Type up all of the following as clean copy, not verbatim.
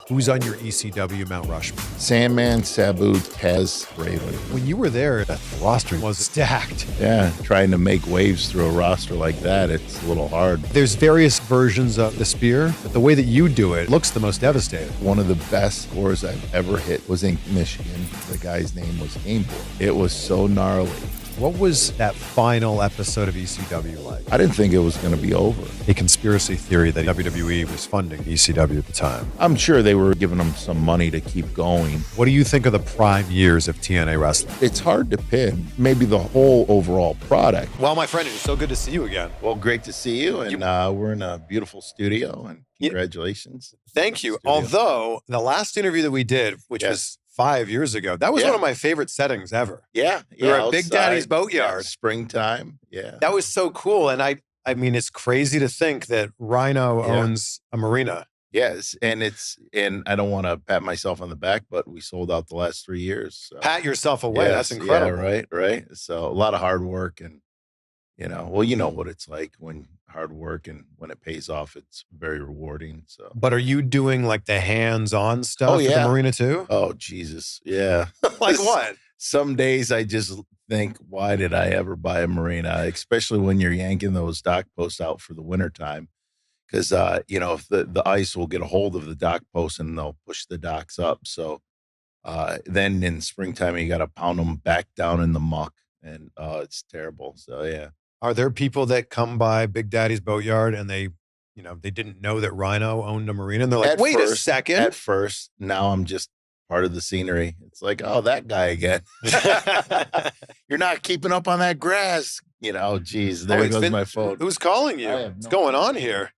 Who's on your ECW Mount Rushmore? Sandman, Sabu, Taz, Raven. When you were there, the roster was stacked. Yeah, trying to make waves through a roster like that, it's a little hard. There's various versions of the spear, but the way that you do it looks the most devastating. One of the best scores I've ever hit was in Michigan. The guy's name was Gore. It was so gnarly. What was that final episode of ECW like? I didn't think it was going to be over. A conspiracy theory that WWE was funding ECW at the time. I'm sure they were giving them some money to keep going. What do you think of the prime years of TNA Wrestling? It's hard to pin. Maybe the whole overall product. Well, my friend, it's so good to see you again. Well, great to see you. And we're in a beautiful studio, and congratulations. Thank you. Although the last interview that we did, which was 5 years ago, that was one of my favorite settings ever. Yeah. We were at Big Daddy's Boatyard. Springtime. Yeah. That was so cool. And I mean, it's crazy to think that Rhino owns a marina. Yes. And I don't want to pat myself on the back, but we sold out the last 3 years. So. Pat yourself away. Yes, that's incredible. Yeah, right. So a lot of hard work, and you know what it's like when hard work, and when it pays off, it's very rewarding. So, but are you doing like the hands-on stuff at the marina too? Oh, Jesus. Yeah. Like what? Some days I just think, why did I ever buy a marina? Especially when you're yanking those dock posts out for the wintertime. Because, if the ice will get a hold of the dock posts and they'll push the docks up. So then in springtime, you got to pound them back down in the muck. And it's terrible. So, yeah. Are there people that come by Big Daddy's Boatyard and they didn't know that Rhino owned a marina? And they're like, wait a second. At first, now I'm just part of the scenery. It's like, oh, that guy again. You're not keeping up on that grass. Geez, there goes my phone. Who's calling you? What's going on here?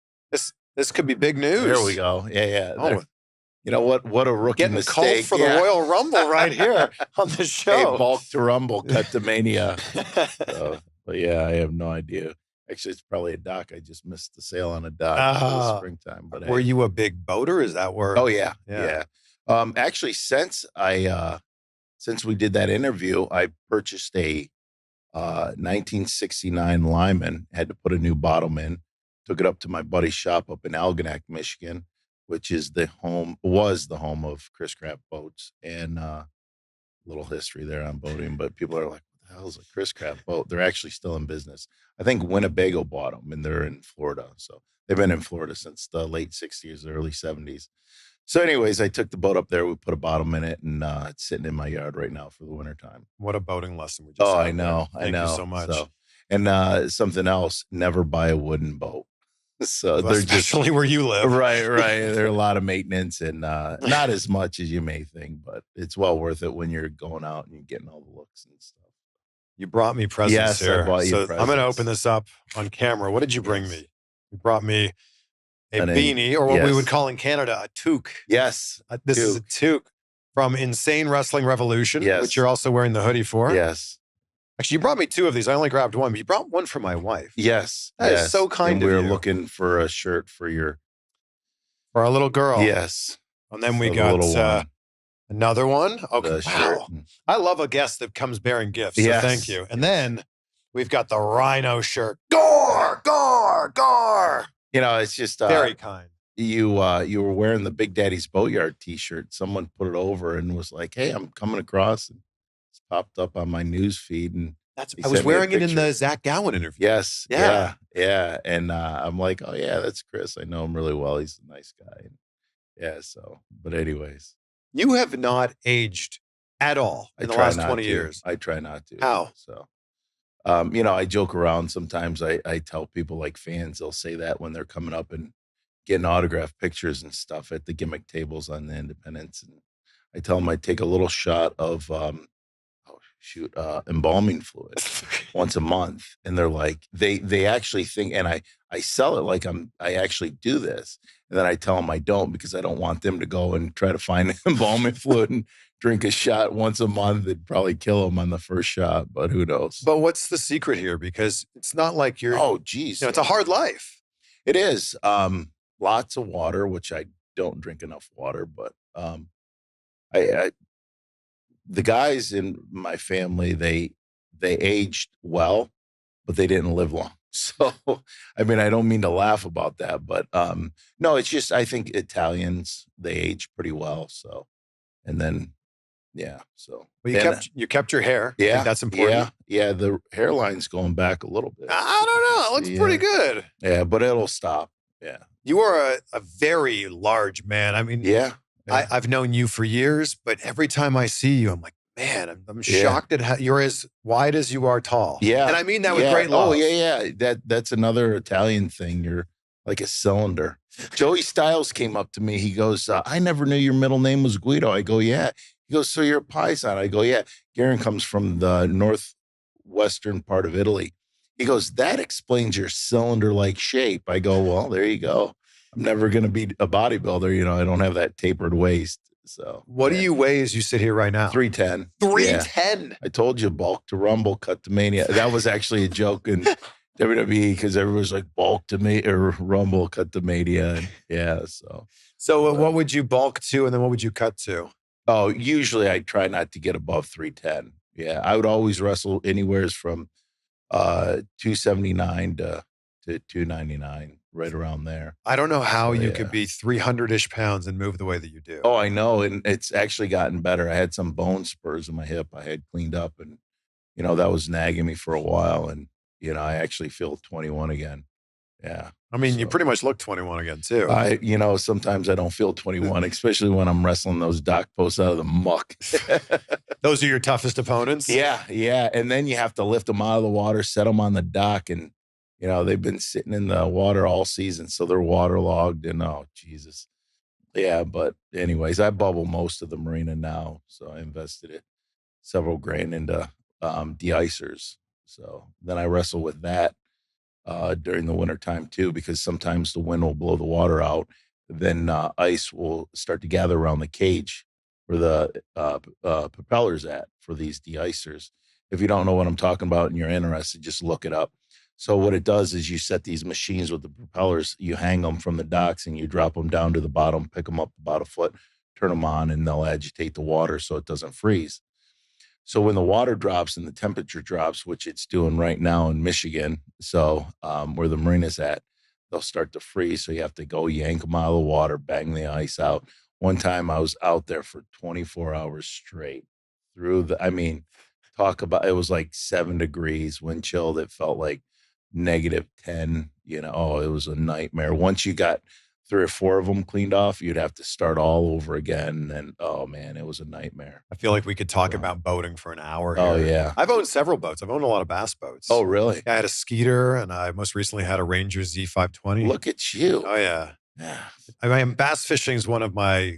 This could be big news. There we go. Yeah. Oh, you know what? What a rookie getting mistake. Called for the Royal Rumble right here on the show. Hey, bulk to Rumble, cut to Mania. But yeah, I have no idea. Actually, it's probably a dock. I just missed the sale on a dock for the springtime. But were you a big boater? Is that where? Oh yeah. Actually, since we did that interview, I purchased a 1969 Lyman. Had to put a new bottom in. Took it up to my buddy's shop up in Algonac, Michigan, which is was the home of Chris Craft Boats, and little history there on boating. But people are like, what the hell is a Chris Craft boat? They're actually still in business. I think Winnebago bought them, and they're in Florida. So they've been in Florida since the late 60s, early 70s. So anyways, I took the boat up there. We put a bottom in it, and it's sitting in my yard right now for the wintertime. What a boating lesson we just had. I know. Thank you so much. And something else, never buy a wooden boat. So they're especially where you live. Right. There's a lot of maintenance, and not as much as you may think, but it's well worth it when you're going out and you're getting all the looks and stuff. You brought me presents here. I bought you presents. I'm going to open this up on camera. What did you bring me? You brought me a beanie, or what we would call in Canada, a toque. Yes. This is a toque from Insane Wrestling Revolution, which you're also wearing the hoodie for. Yes. Actually, you brought me two of these. I only grabbed one, but you brought one for my wife. Yes. That is so kind of you. We were looking for a shirt for our little girl. Yes. And then we got another one. Okay. Wow. I love a guest that comes bearing gifts. So thank you. And then we've got the Rhino shirt. Gore. It's just very kind. You were wearing the Big Daddy's Boatyard t-shirt. Someone put it over and was like, hey, I'm coming across, and it's popped up on my news feed, and I was wearing it in the Zach Gowen interview. Yes. Yeah. And I'm like, oh yeah, that's Chris. I know him really well. He's a nice guy. And but anyways. You have not aged at all in the last 20 years. I try not to. How? So, I joke around sometimes. I tell people, like fans, they'll say that when they're coming up and getting autograph pictures and stuff at the gimmick tables on the independents. And I tell them I take a little shot of, embalming fluid once a month. And they're like, they actually think, and I sell it like I actually do this. And then I tell them I don't, because I don't want them to go and try to find embalming fluid and drink a shot once a month. It'd probably kill them on the first shot, but who knows? But what's the secret here? Because it's not like you're, oh geez, it's a hard life. It is. Lots of water, which I don't drink enough water, but the guys in my family, they aged well. but they didn't live long. So, I mean, I don't mean to laugh about that, but no, it's just, I think Italians, they age pretty well. So, and then, yeah. So, well, you kept your hair. I think that's important. Yeah. The hairline's going back a little bit. I don't know. It looks pretty good. Yeah, but it'll stop. Yeah. You are a very large man. I mean, I've known you for years, but every time I see you, I'm like, man, I'm shocked at how you're as wide as you are tall. Yeah. And I mean that with great love. Oh, yeah. That's another Italian thing. You're like a cylinder. Joey Styles came up to me. He goes, I never knew your middle name was Guido. I go, yeah. He goes, so you're a Paisan? I go, yeah. Garen comes from the northwestern part of Italy. He goes, that explains your cylinder-like shape. I go, well, there you go. I'm never going to be a bodybuilder. You know, I don't have that tapered waist. So what do you weigh as you sit here right now? 310. 310. Yeah. I told you, bulk to rumble, cut to mania. That was actually a joke in WWE because everyone's like bulk to me or rumble, cut to mania. And yeah. So what would you bulk to, and then what would you cut to? Oh, usually I try not to get above 310. Yeah, I would always wrestle anywhere from 279 to 299, right around there. I don't know how you could be 300-ish pounds and move the way that you do. Oh, I know. And it's actually gotten better. I had some bone spurs in my hip I had cleaned up, and, you know, that was nagging me for a while. And, you know, I actually feel 21 again. Yeah. I mean, you pretty much look 21 again, too. You know, sometimes I don't feel 21, especially when I'm wrestling those dock posts out of the muck. Those are your toughest opponents? Yeah. And then you have to lift them out of the water, set them on the dock, and, you know, they've been sitting in the water all season, so they're waterlogged, and oh, Jesus. Yeah, but anyways, I bubble most of the marina now, so I invested several grand into de-icers. So then I wrestle with that during the wintertime too, because sometimes the wind will blow the water out. Then ice will start to gather around the cage where the propellers at for these de-icers. If you don't know what I'm talking about and you're interested, just look it up. So what it does is you set these machines with the propellers, you hang them from the docks and you drop them down to the bottom, pick them up about a foot, turn them on, and they'll agitate the water so it doesn't freeze. So when the water drops and the temperature drops, which it's doing right now in Michigan, so where the marina's at, they'll start to freeze. So you have to go yank them out of the water, bang the ice out. One time I was out there for 24 hours straight talk about, it was like 7 degrees, wind chill. It felt like -10, you know. Oh, it was a nightmare. Once you got 3 or 4 of them cleaned off, you'd have to start all over again. And oh man, it was a nightmare. I feel like we could talk about boating for an hour here. Oh yeah. I've owned several boats. I've owned a lot of bass boats. Oh really? I had a Skeeter, and I most recently had a Ranger Z520. Look at you. Oh yeah. I mean, bass fishing is one of my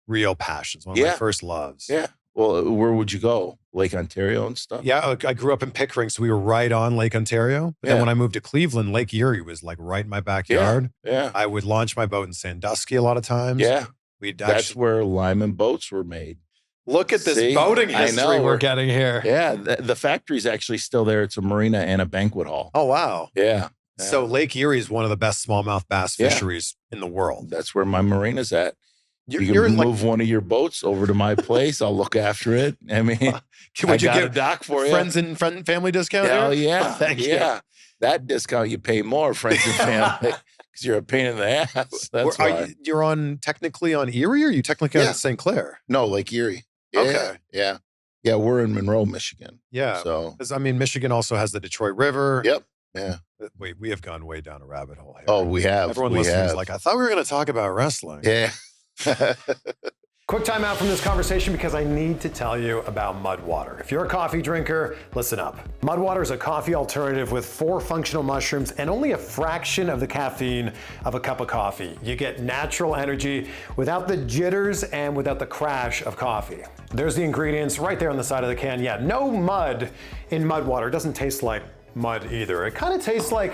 real passions, one of my first loves. Yeah. Well, where would you go? Lake Ontario and stuff? Yeah, I grew up in Pickering, so we were right on Lake Ontario. But then when I moved to Cleveland, Lake Erie was like right in my backyard. Yeah. I would launch my boat in Sandusky a lot of times. Yeah. That's where Lyman boats were made. Look at this boating history we're getting here. Yeah, the factory's actually still there. It's a marina and a banquet hall. Oh, wow. Yeah. So Lake Erie is one of the best smallmouth bass fisheries in the world. That's where my marina's at. You can move one of your boats over to my place. I'll look after it. I mean, would you get a dock for you? Friends and family discount? Hell yeah. Thank you. That discount you pay more, friends and family, because you're a pain in the ass. That's why. You're technically on Erie, or are you technically on St. Clair? No, Lake Erie. Yeah, okay. Yeah. Yeah, we're in Monroe, Michigan. Yeah. So, because I mean, Michigan also has the Detroit River. Yep. Yeah. Wait, we have gone way down a rabbit hole here. Oh, we have. Everyone listening is like, I thought we were going to talk about wrestling. Yeah. Quick time out from this conversation because I need to tell you about Mud Water. If you're a coffee drinker, listen up. Mud Water is a coffee alternative with 4 functional mushrooms and only a fraction of the caffeine of a cup of coffee. You get natural energy without the jitters and without the crash of coffee. There's the ingredients right there on the side of the can. Yeah, no mud in Mud Water. It doesn't taste like mud either. It kind of tastes like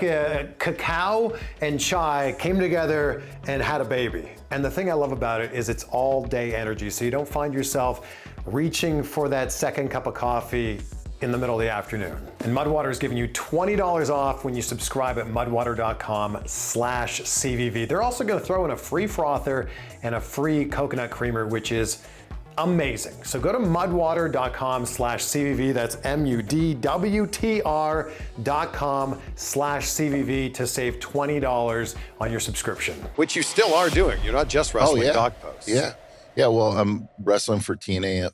cacao and chai came together and had a baby. And the thing I love about it is it's all day energy, so you don't find yourself reaching for that second cup of coffee in the middle of the afternoon. And Mudwater is giving you $20 off when you subscribe at mudwater.com/CVV. They're also going to throw in a free frother and a free coconut creamer, which is amazing. So go to mudwater.com/CVV. That's MUDWTR.com/CVV to save $20 on your subscription. Which you still are doing. You're not just wrestling dog posts. Yeah. Yeah. Well, I'm wrestling for TNA.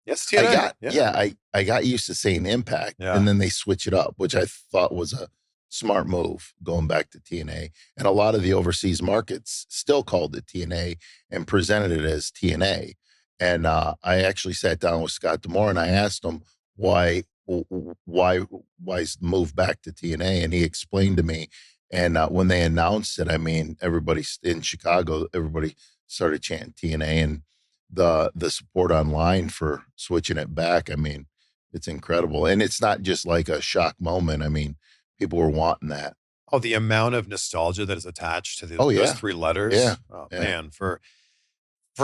Yes, TNA. I got used to saying Impact, and then they switch it up, which I thought was a smart move going back to TNA. And a lot of the overseas markets still called it TNA and presented it as TNA. And I actually sat down with Scott D'Amore and I asked him why's the move back to TNA, and he explained to me. And when they announced it, I mean, everybody in Chicago, everybody started chanting TNA, and the support online for switching it back, I mean, it's incredible. And it's not just like a shock moment. I mean, people were wanting that. Oh, the amount of nostalgia that is attached to those three letters. Yeah. Oh, man, for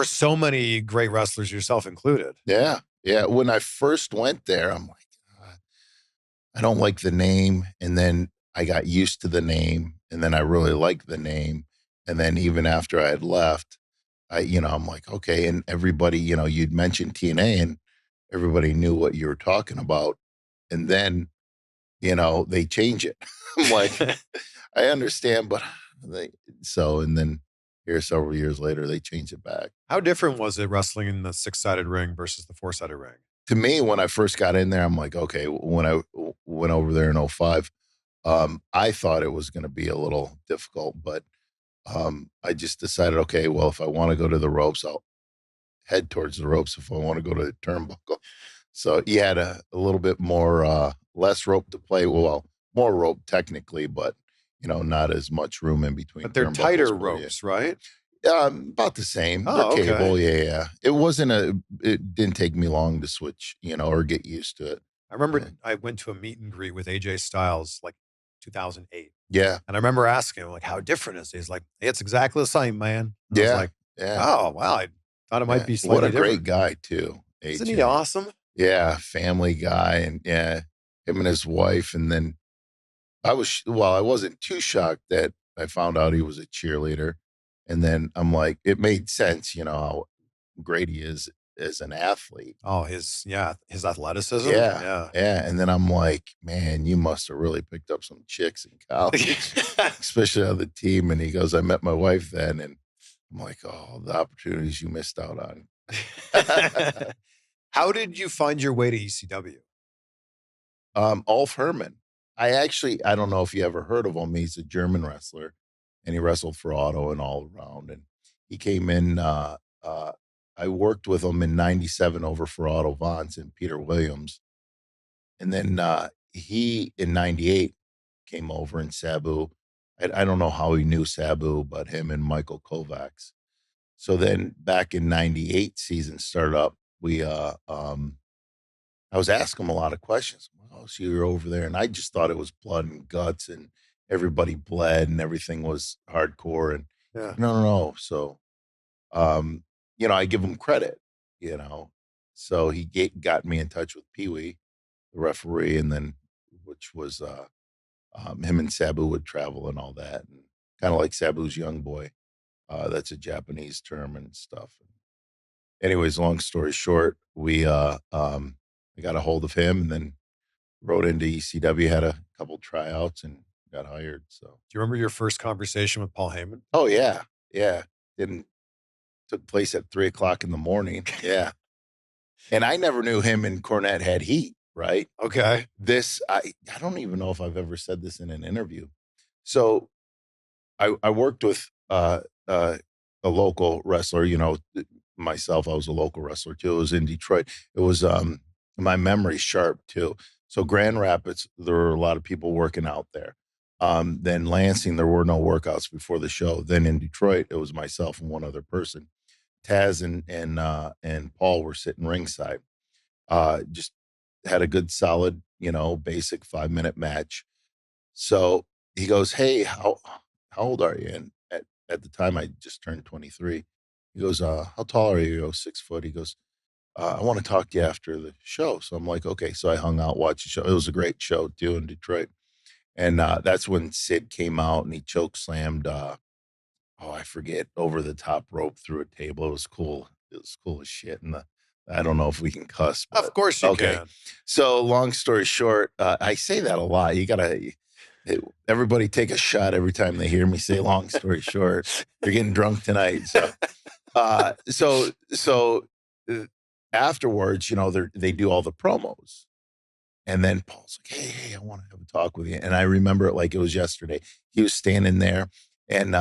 so many great wrestlers, yourself included. Yeah. Yeah. When I first went there, I'm like, God, I don't like the name. And then I got used to the name, and then I really liked the name. And then even after I had left, I'm like, okay. And everybody, you'd mentioned TNA and everybody knew what you were talking about. And then, they change it. I'm like, I understand, but and then here several years later, they change it back. How different was it wrestling in the 6-sided ring versus the 4-sided ring? To me, when I first got in there, I'm like, okay, when I went over there in 2005, I thought it was going to be a little difficult, but I just decided, okay, well, if I want to go to the ropes, I'll head towards the ropes. If I want to go to the turnbuckle. So you had a little bit more, less rope to play. Well, more rope technically, but, not as much room in between. But they're tighter ropes, right? About the same. Oh, they're cable, yeah. It didn't take me long to switch, or get used to it. I remember I went to a meet and greet with AJ Styles, like 2008. Yeah. And I remember asking him, like, how different is it? He's like, it's exactly the same, man. And I was like, oh, wow. I thought it might be slightly different. What a great guy, too. AJ. Isn't he awesome? Yeah. Family guy. And him and his wife. And then I wasn't too shocked that I found out he was a cheerleader. And then I'm like, it made sense, how great he is as an athlete. Oh, his athleticism. Yeah. And then I'm like, man, you must have really picked up some chicks in college, especially on the team. And he goes, I met my wife then. And I'm like, oh, the opportunities you missed out on. How did you find your way to ECW? Ulf Herman. I don't know if you ever heard of him. He's a German wrestler, and he wrestled for Otto and All Around. And he came in, I worked with him in 97 over for Otto Vance and Peter Williams. And then he, in 98, came over, and Sabu, I don't know how he knew Sabu, but him and Michael Kovacs. So then back in 98 season started up, I was asking him a lot of questions. Oh, so you're over there. And I just thought it was blood and guts and everybody bled and everything was hardcore. And no. So, I give him credit, So he got me in touch with Pee Wee, the referee, and then which was him and Sabu would travel and all that, and kind of like Sabu's young boy. That's a Japanese term and stuff. Anyways, long story short, I got a hold of him and then rode into ECW, had a couple tryouts, and got hired. So, do you remember your first conversation with Paul Heyman? Oh yeah. Took place at 3:00 in the morning. Yeah. And I never knew him and Cornette had heat, right? Okay. I don't even know if I've ever said this in an interview. So I worked with a local wrestler, myself, I was a local wrestler too. It was in Detroit. It was my memory's sharp too. So Grand Rapids, there were a lot of people working out there. Then Lansing, there were no workouts before the show. Then in Detroit, it was myself and one other person. Taz and Paul were sitting ringside. Just had a good, solid, basic 5-minute match. So he goes, "Hey, how old are you?" And at the time, I just turned 23. He goes, "How tall are you?" He goes, 6 foot. He goes, "I want to talk to you after the show." So I'm like, okay. So I hung out, watched the show. It was a great show too in Detroit. And that's when Sid came out and he choke slammed, I forget, over the top rope through a table. It was cool. it was cool as shit. And I don't know if we can cuss. But, Of course you can. So long story short, I say that a lot. You gotta, everybody take a shot every time they hear me say long story short. You're getting drunk tonight. So, afterwards, they do all the promos. And then Paul's like, hey, I want to have a talk with you. And I remember it like it was yesterday. He was standing there and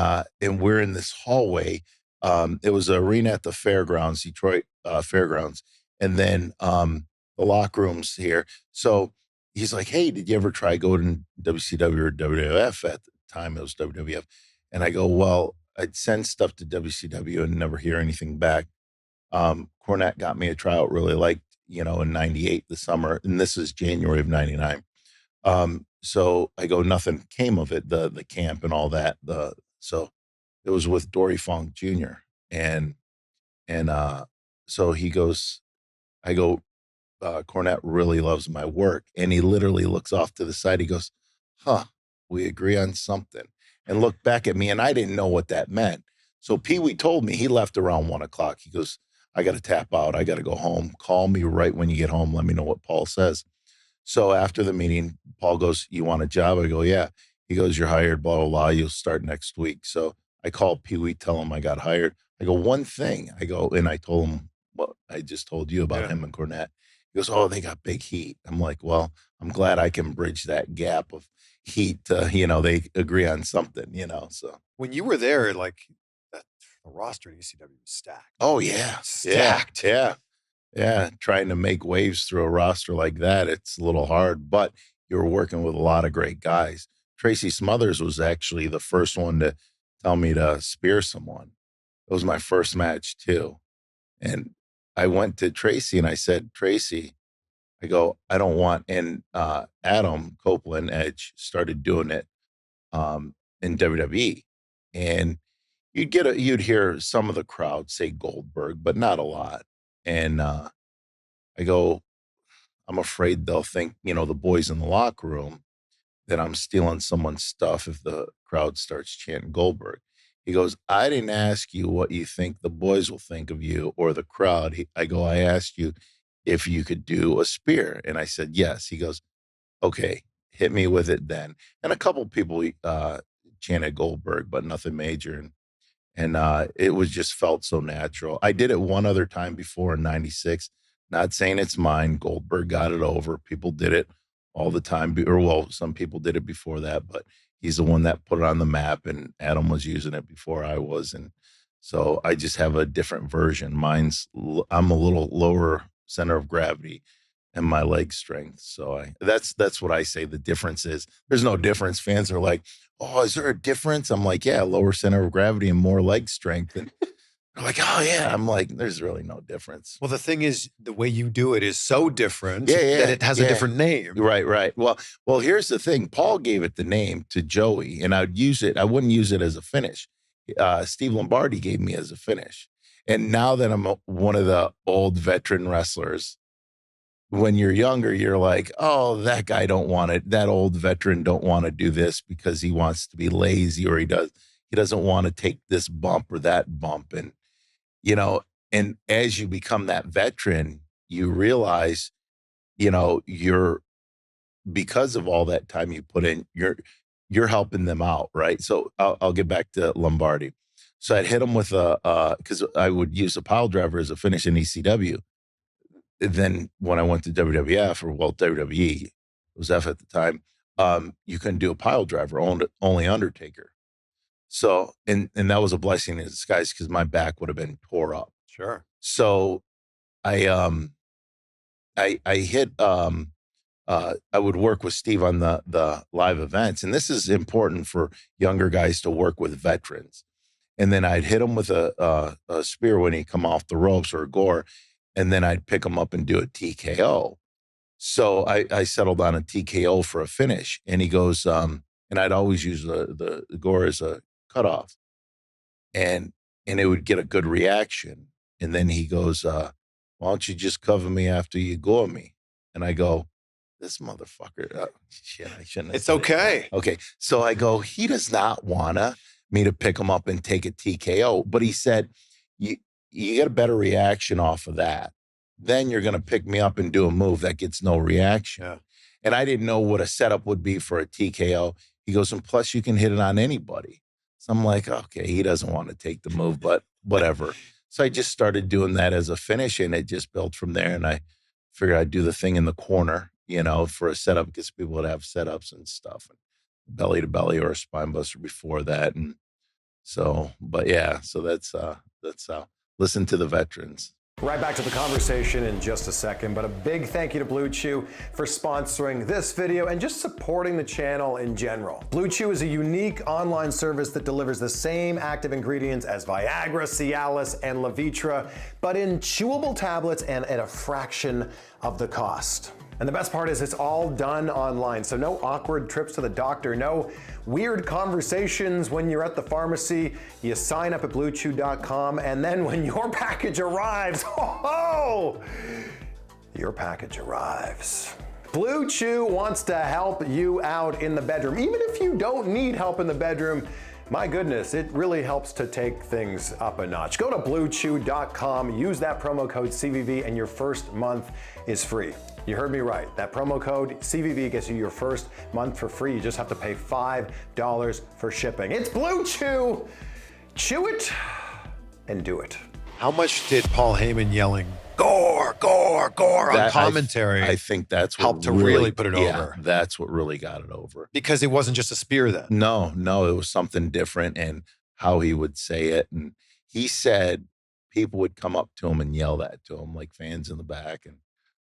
we're in this hallway. It was an arena at the fairgrounds, Detroit fairgrounds. And then the locker rooms here. So he's like, hey, did you ever try going to WCW or WWF? At the time, it was WWF. And I go, well, I'd send stuff to WCW and never hear anything back. Cornette got me a tryout, really liked, in 98, the summer, and this is January of 99. So I go, nothing came of it, the camp and all that. So it was with Dory Funk Jr. And so he goes, I go, Cornette really loves my work. And he literally looks off to the side. He goes, we agree on something, and looked back at me, and I didn't know what that meant. So Pee Wee told me, he left around 1:00. He goes, I got to tap out. I got to go home. Call me right when you get home. Let me know what Paul says. So after the meeting, Paul goes, you want a job? I go, yeah. He goes, you're hired, blah, blah, blah. You'll start next week. So I called Pee Wee, tell him I got hired. I go, one thing. I go, and I told him what I just told you about him and Cornette. He goes, oh, they got big heat. I'm like, well, I'm glad I can bridge that gap of heat. They agree on something, so. When you were there, like, the roster at ECW was stacked. Oh, yeah. Stacked. Yeah. Trying to make waves through a roster like that, it's a little hard, but you're working with a lot of great guys. Tracy Smothers was actually the first one to tell me to spear someone. It was my first match, too. And I went to Tracy and I said, Tracy, I go, I don't want, and Adam Copeland, Edge, started doing it in WWE. And you'd hear some of the crowd say Goldberg, but not a lot. And I go, I'm afraid they'll think, the boys in the locker room, that I'm stealing someone's stuff if the crowd starts chanting Goldberg. He goes, I didn't ask you what you think the boys will think of you or the crowd. I asked you if you could do a spear. And I said, yes. He goes, okay, hit me with it then. And a couple people chanted Goldberg, but nothing major. And it was just felt so natural. I did it one other time before in 96, not saying it's mine. Goldberg got it over. People did it all the time. Some people did it before that, but he's the one that put it on the map, and Adam was using it before I was. And so I just have a different version. I'm a little lower center of gravity and my leg strength. So that's what I say the difference is. There's no difference. Fans are like, oh, is there a difference? I'm like, yeah, lower center of gravity and more leg strength. And they're like, oh yeah. I'm like, there's really no difference. Well, the thing is, the way you do it is so different that it has a different name. Right. Well, here's the thing. Paul gave it the name to Joey, and I'd use it. I wouldn't use it as a finish. Steve Lombardi gave me as a finish. And now that I'm one of the old veteran wrestlers, when you're younger, you're like, oh, that guy don't want it. That old veteran don't want to do this because he wants to be lazy, or he doesn't want to take this bump or that bump. And, and as you become that veteran, you realize, because of all that time you put in, you're helping them out. Right. So I'll get back to Lombardi. So I'd hit him with because I would use a pile driver as a finish in ECW. Then when I went to WWF, or WWE, it was F at the time, you couldn't do a pile driver, only Undertaker. So, and that was a blessing in disguise, because my back would have been tore up. Sure. So I hit, I would work with Steve on the live events. And this is important for younger guys to work with veterans. And then I'd hit him with a spear when he come off the ropes, or a gore. And then I'd pick him up and do a TKO. So I settled on a TKO for a finish. And he goes, and I'd always use the gore as a cutoff. And it would get a good reaction. And then he goes, why don't you just cover me after you gore me? And I go, this motherfucker, shit, I shouldn't have. It's okay. Okay. So I go, he does not want me to pick him up and take a TKO. But he said, you get a better reaction off of that. Then you're going to pick me up and do a move that gets no reaction. Yeah. And I didn't know what a setup would be for a TKO. He goes, and plus you can hit it on anybody. So I'm like, okay, he doesn't want to take the move, but whatever. So I just started doing that as a finish, and it just built from there. And I figured I'd do the thing in the corner, you know, for a setup, because people would have setups and stuff, and belly to belly or a spine buster before that. And so, but yeah, so that's listen to the veterans. Right back to the conversation in just a second, but a big thank you to Blue Chew for sponsoring this video and just supporting the channel in general. Blue Chew is a unique online service that delivers the same active ingredients as Viagra, Cialis, and Levitra, but in chewable tablets and at a fraction of the cost. And the best part is it's all done online, so no awkward trips to the doctor, no weird conversations when you're at the pharmacy. You sign up at bluechew.com, and then when your package arrives, your package arrives. Blue Chew wants to help you out in the bedroom. Even if you don't need help in the bedroom, my goodness, it really helps to take things up a notch. Go to bluechew.com, use that promo code CVV, and your first month is free. You heard me right. That promo code CVV gets you your first month for free. You just have to pay $5 for shipping. It's Blue Chew. Chew it and do it. How much did Paul Heyman yelling "Gore, Gore, Gore" on commentary I think that's what helped to really put it over? That's what really got it over. Because it wasn't just a spear then. No, it was something different, and how he would say it. And he said people would come up to him and yell that to him, like fans in the back and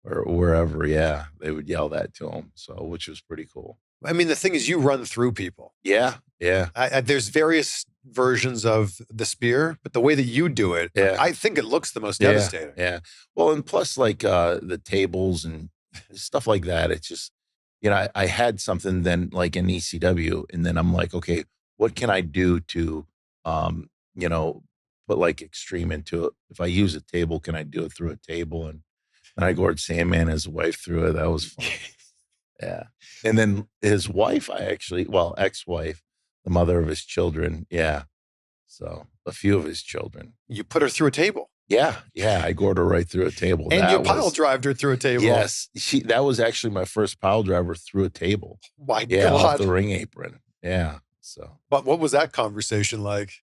or wherever. Yeah, they would yell that to him. So, which was pretty cool. I mean, the thing is, you run through people. Yeah. There's various versions of the spear, but the way that you do it, I think it looks the most devastating. Yeah. Well, and plus, like the tables and stuff like that. It's just, you know, I had something then like in ECW, and then I'm like, okay, what can I do to, you know, put like extreme into it? If I use a table, can I do it through a table? And I gored Sandman, his wife, through it. That was fun. Yeah. And then his wife, ex-wife, the mother of his children. Yeah. So a few of his children. You put her through a table. Yeah. I gored her right through a table. And you pile drived her through a table. Yes. That was actually my first pile driver through a table. My God. Off the ring apron. Yeah. So. But what was that conversation like?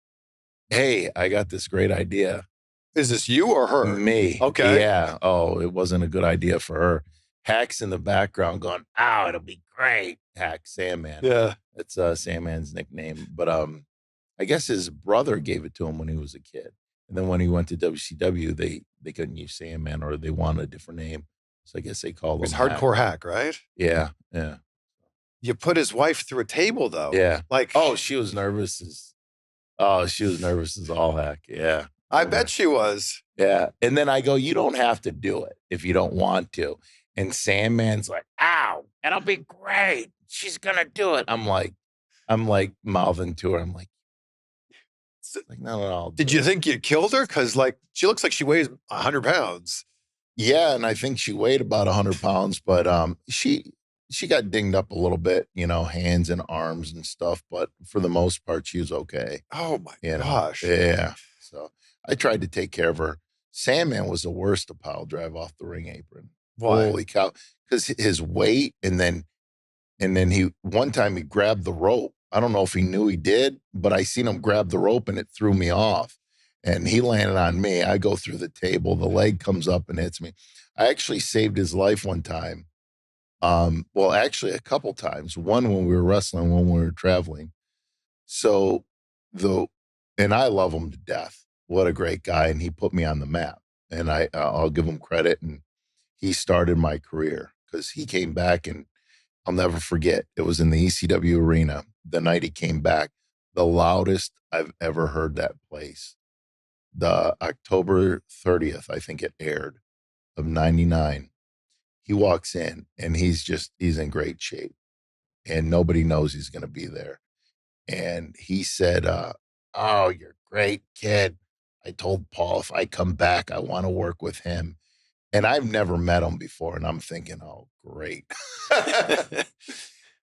Hey, I got this great idea. Is this you or her? Me. Okay. Yeah. Oh, it wasn't a good idea for her. Hack's in the background going, "Oh, it'll be great." Hack, Sandman. Yeah. That's Sandman's nickname. But I guess his brother gave it to him when he was a kid. And then when he went to WCW, they couldn't use Sandman, or they wanted a different name. So I guess they called him hardcore Hack, right? Yeah. You put his wife through a table though. Yeah. Like, she was nervous as all heck. Yeah. I bet she was. Yeah. And then I go, "You don't have to do it if you don't want to." And Sandman's like, "Ow, it'll be great. She's going to do it." I'm like mouthing to her. I'm like, no. Did you think you killed her? Because like, she looks like she weighs 100 pounds. Yeah. And I think she weighed about 100 pounds, but she got dinged up a little bit, you know, hands and arms and stuff. But for the most part, she was okay. Oh my gosh. Yeah. So I tried to take care of her. Sandman was the worst to pile drive off the ring apron. Why? Holy cow. Because his weight, and then one time he grabbed the rope. I don't know if he knew he did, but I seen him grab the rope and it threw me off. And he landed on me. I go through the table. The leg comes up and hits me. I actually saved his life one time. Actually a couple times. One when we were wrestling, when we were traveling. So and I love him to death. What a great guy. And he put me on the map. And I'll give him credit. And he started my career, because he came back, and I'll never forget. It was in the ECW arena the night he came back. The loudest I've ever heard that place. The October 30th, I think it aired, of 99. He walks in, and he's in great shape, and nobody knows he's going to be there. And he said, "Oh, you're great, kid. I told Paul if I come back, I want to work with him." And I've never met him before, and I'm thinking, "Oh, great."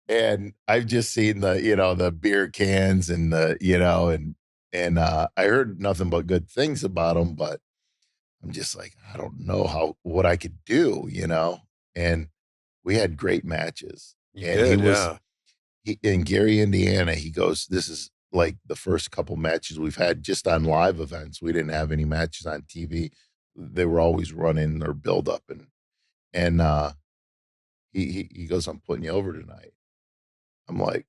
And I've just seen the beer cans and and And I heard nothing but good things about him, but I'm just like, I don't know what I could do, And we had great matches. You And did, yeah. in Gary, Indiana, he goes, this is like the first couple matches we've had just on live events. We didn't have any matches on TV. They were always running their build up and he goes, I'm putting you over tonight. I'm like,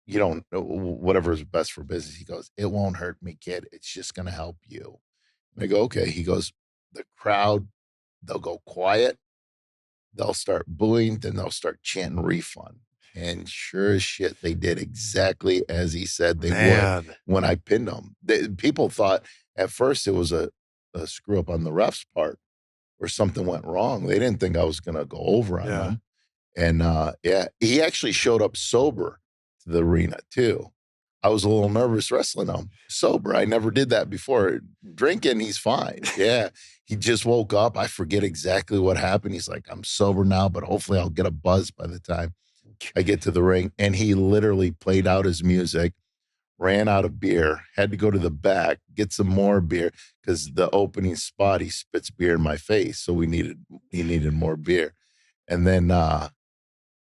you don't know whatever is best for business. He goes, it won't hurt me, kid. It's just going to help you. And I go, okay. He goes, the crowd, they'll go quiet. They'll start booing. Then they'll start chanting refund. And sure as shit, they did exactly as he said they would when I pinned them. People thought at first it was a screw up on the ref's part or something went wrong. They didn't think I was going to go over on them. And he actually showed up sober to the arena too. I was a little nervous wrestling him sober. I never did that before. Drinking, he's fine. Yeah. He just woke up. I forget exactly what happened. He's like, I'm sober now, but hopefully I'll get a buzz by the time I get to the ring. And he literally played out his music, ran out of beer, had to go to the back, get some more beer because the opening spot, he spits beer in my face. So he needed more beer. And then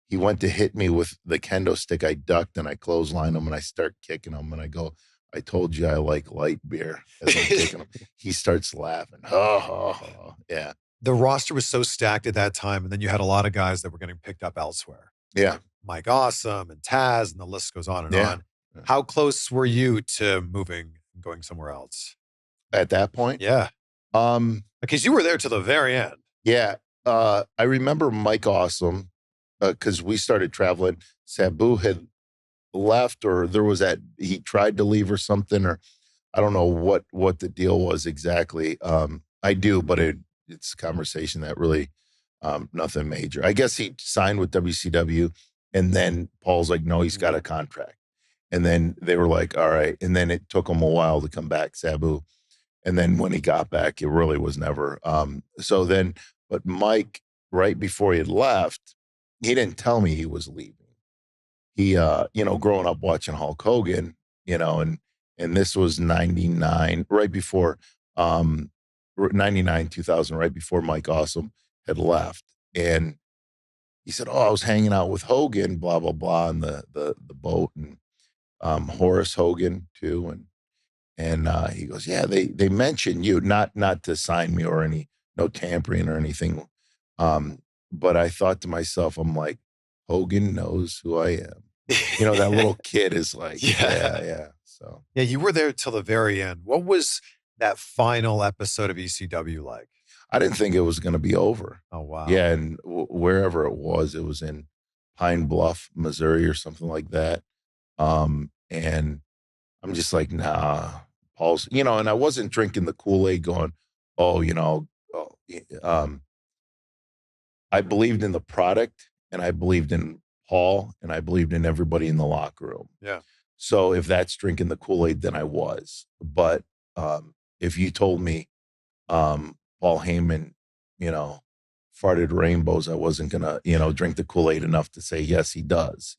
he went to hit me with the kendo stick. I ducked and I clotheslined him and I start kicking him. And I go, I told you I like light beer as I'm kicking him. He starts laughing. Oh, yeah. The roster was so stacked at that time. And then you had a lot of guys that were getting picked up elsewhere. Yeah. Mike Awesome and Taz, and the list goes on and on. Yeah. How close were you to moving and going somewhere else? At that point? Yeah. Because you were there to the very end. Yeah. I remember Mike Awesome, because we started traveling. Sabu had left, or he tried to leave or something, or I don't know what the deal was exactly. I do, but it's a conversation that really nothing major. I guess he signed with WCW, and then Paul's like, no, he's got a contract. And then they were like, all right. And then it took him a while to come back, Sabu. And then when he got back, it really was never. But Mike, right before he had left, he didn't tell me he was leaving. He, growing up watching Hulk Hogan, and this was 99, right before 99, 2000, right before Mike Awesome had left. And he said, oh, I was hanging out with Hogan, blah, blah, blah, on the boat, and Horace Hogan too. And he goes, yeah, they mentioned you, not to sign me or no tampering or anything. But I thought to myself, I'm like, Hogan knows who I am. That little kid is like, yeah. So yeah, you were there till the very end. What was that final episode of ECW like? I didn't think it was going to be over. Oh, wow. Yeah, and wherever it was in Pine Bluff, Missouri or something like that. And I'm just like, nah, Paul's, and I wasn't drinking the Kool-Aid going, I believed in the product, and I believed in Paul, and I believed in everybody in the locker room. Yeah. So if that's drinking the Kool-Aid, then I was. But if you told me Paul Heyman, farted rainbows, I wasn't gonna, drink the Kool-Aid enough to say, yes, he does,